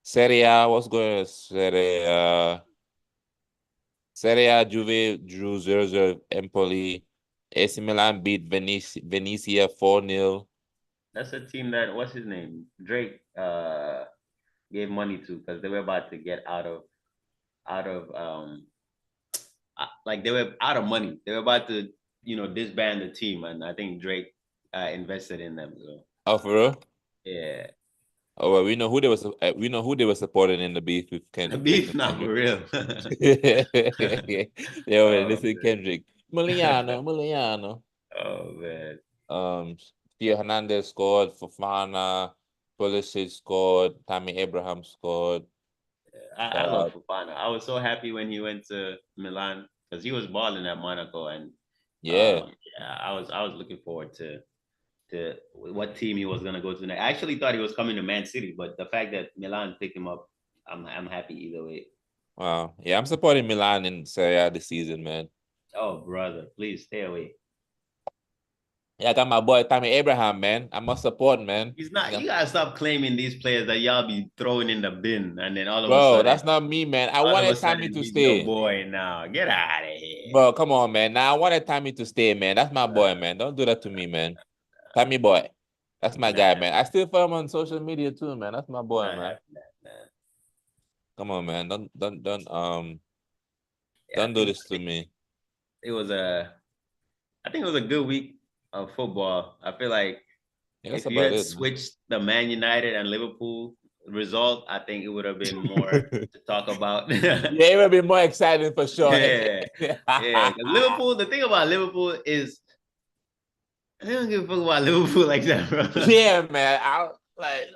Serie A. What's going on? Serie A, Juve drew 0-0 Empoli. AC Milan beat Venezia 4-0. That's a team that what's his name? Drake gave money to because they were about to get out of like they were out of money. They were about to, disband the team, and I think Drake invested in them. So Oh, for real? yeah, Oh, well, we know who they were supporting in the beef with the Drake beef and not for Kendrick. real. Yeah, well, Oh listen, man. Kendrick. Muliano. Oh man. Theo Hernandez scored, Fofana, Pulisic scored, Tammy Abraham scored. I Shout love out. Fofana. I was so happy when he went to Milan because he was balling at Monaco, and Yeah. yeah, I was looking forward to what team he was gonna go to next. I actually thought he was coming to Man City, but the fact that Milan picked him up, I'm happy either way. Wow. Yeah, I'm supporting Milan in Serie A this season, man. Oh brother, please stay away. Yeah, I got my boy Tammy Abraham, man. I must support, man. He's not. You gotta stop claiming these players that y'all be throwing in the bin, and then Bro, that's not me, man. I wanted Tammy to he's your stay. boy now. Get out of here. Bro, come on, man. Now I wanted Tammy to stay, man. That's my boy, man. Don't do that to me, man. Tammy boy. That's my guy, man. I still follow him on social media too, man. That's my boy, man. Come on, man. Yeah, Don't do this to me. it was I think it was a good week of football. I feel like Yeah, that's if you about had it, man. switched the Man United and Liverpool result, I think it would have been more to talk about. Yeah, it would be more exciting for sure. Yeah, yeah. 'Cause Liverpool, the thing about Liverpool is I don't give a fuck about Liverpool like that, bro. Yeah, man. I like.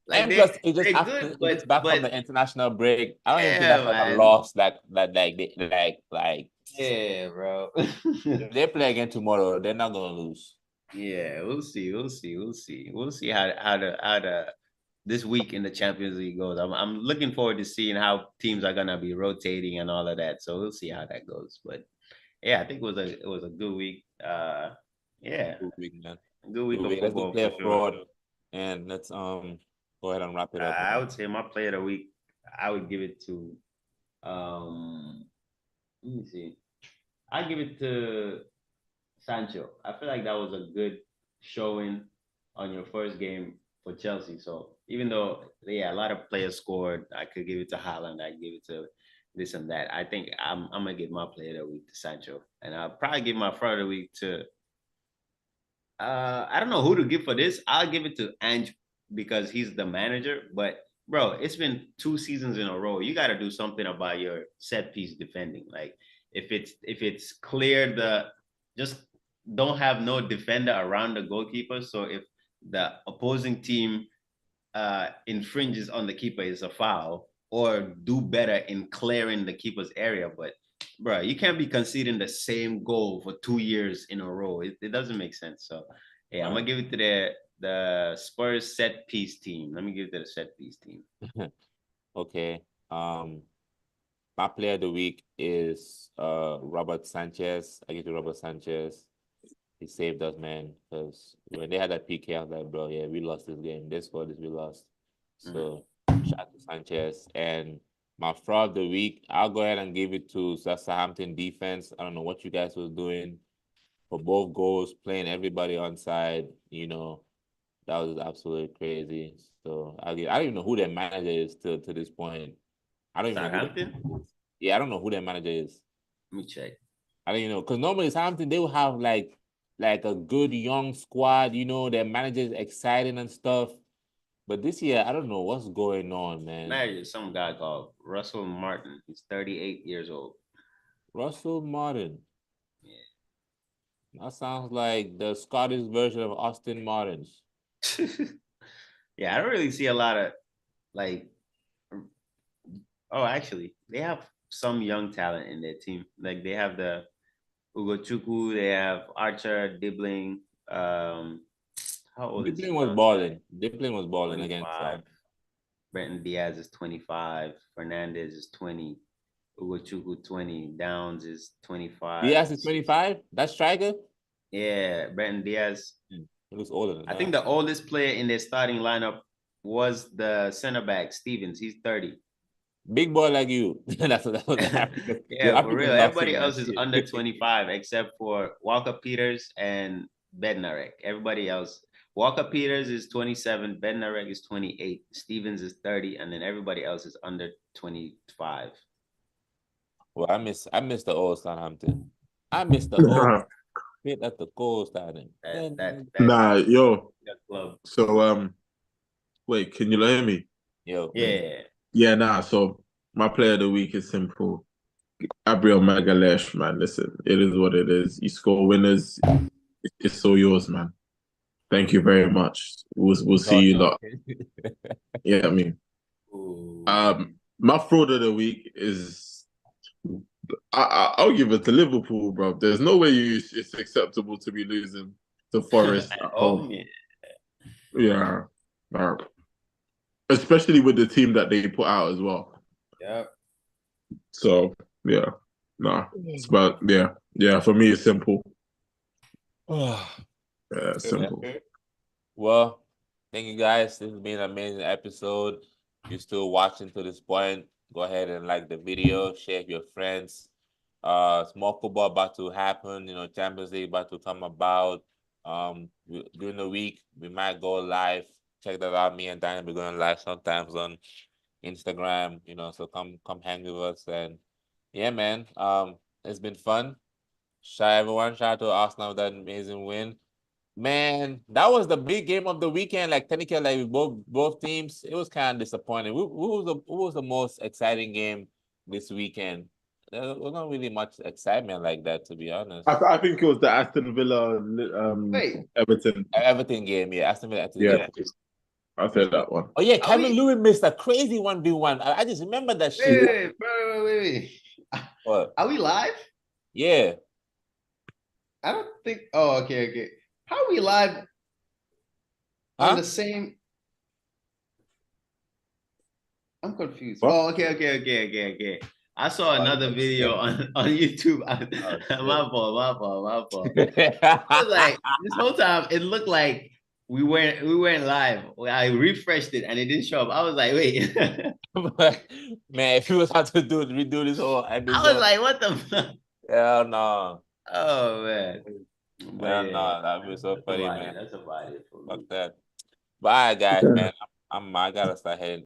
Like And plus, they're good, it just back from but the international break. I don't even think yeah, that's like a man. loss. Like Yeah, bro. if they play again tomorrow, they're not gonna lose. Yeah, we'll see. We'll see how the this week in the Champions League goes. I'm looking forward to seeing how teams are gonna be rotating and all of that. So we'll see how that goes. But yeah, I think it was a good week. Yeah, Good week, man. good week Good of week. Let's do football play for a sure. fraud, and let's go ahead and wrap it up, I man. would say my player of the week, I would give it to um let me see. I give it to Sancho. I feel like that was a good showing on your first game for Chelsea. So even though a lot of players scored, I could give it to Haaland. I give it to this and that. I think I'm gonna give my player of the week to Sancho, and I'll probably give my friend of the week to I don't know who to give for this. I'll give it to Ange because he's the manager. But bro, it's been 2 seasons in a row. You got to do something about your set piece defending. Like if it's clear the just don't have no defender around the goalkeeper. So if the opposing team infringes on the keeper, is a foul, or do better in clearing the keeper's area. But bro, you can't be conceding the same goal for 2 years in a row. It doesn't make sense. So yeah, I'm gonna give it to the Spurs set piece team. Let me give it to the set piece team. Okay. My player of the week is Robert Sanchez. I give it to Robert Sanchez. He saved us, man. Because when they had that PK, I was like, bro, yeah, we lost this game. This score, this we lost. So shout out to Sanchez. And my fraud of the week, I'll go ahead and give it to Southampton defense. I don't know what you guys was doing for both goals, playing everybody on side. You know, that was absolutely crazy. So I don't even know who their manager is to this point. I don't even know who Southampton? Yeah, I don't know who their manager is. Let me check. I don't even know. Because normally Southampton, they will have like a good young squad, you know, their manager is exciting and stuff. But this year, I don't know what's going on, man. Manager, some guy called Russell Martin. He's 38 years old. Russell Martin. Yeah. That sounds like the Scottish version of Austin Martins. Yeah, I don't really see a lot of like. Oh, actually, they have some young talent in their team. Like they have the Ugo Chukwu, they have Archer, Dibbling. How old is he? Dibbling was balling. Dibbling was balling against 25. Brenton Diaz is 25. Fernandez is 20. Ugo Chukwu 20. Downs is 25. Diaz is 25? That's striker? Yeah, Brenton Diaz. He looks older than I that. think the oldest player in their starting lineup was the center back, Stevens. He's 30. Big boy like you. That's what Yeah, for real. Everybody else is under 25 except for Walker Peters and Bednarek. Everybody else. Walker Peters is 27, Bednarek is 28, Stevens is 30, and then everybody else is under 25. Well, I miss the old Southampton. I miss the old bit at the goal starting. Nah, yo. That club. So wait, can you hear me? Yo. Yeah. Yeah, nah. So my player of the week is simple. Gabrielle Magalhaes, man. Listen, it is what it is. You score winners. It's all yours, man. Thank you very much. We'll see you lot. Yeah, I mean. Ooh. My fraud of the week is I'll give it to Liverpool, bro. There's no way it's acceptable to be losing to Forrest at home. Yeah. Especially with the team that they put out as well. Yeah. So yeah. Nah. But yeah, for me it's simple. Yeah, simple. Well, thank you guys. This has been an amazing episode. If you're still watching to this point, go ahead and like the video, share with your friends. Small football about to happen, you know, Champions League about to come about. During the week, we might go live. Check that out. Me and Daniel be going live sometimes on Instagram, you know, so come hang with us. And yeah, man, it's been fun. Shout out to Arsenal with that amazing win. Man, that was the big game of the weekend. Like technically, like with both teams, it was kind of disappointing. Who was the most exciting game this weekend? There was not really much excitement like that, to be honest. I think it was the Aston Villa Everton game, yeah. Aston Villa. Yeah. I said that one. Oh yeah, Kevin Lewis missed a crazy 1v1. I just remember that shit. Wait. What? Are we live? Yeah. I don't think. Oh, okay. How are we live on the same? I'm confused. What? Oh, okay. I saw another video on YouTube. My fault. I was like, this whole time it looked like we weren't live. I refreshed it and it didn't show up. I was like, wait. Man, if you was about to redo this whole episode, I was like, what the fuck? Hell no. Oh man. Hell no, that was so funny, man. That's about it. Fuck that. Bye, guys, man. I gotta start heading.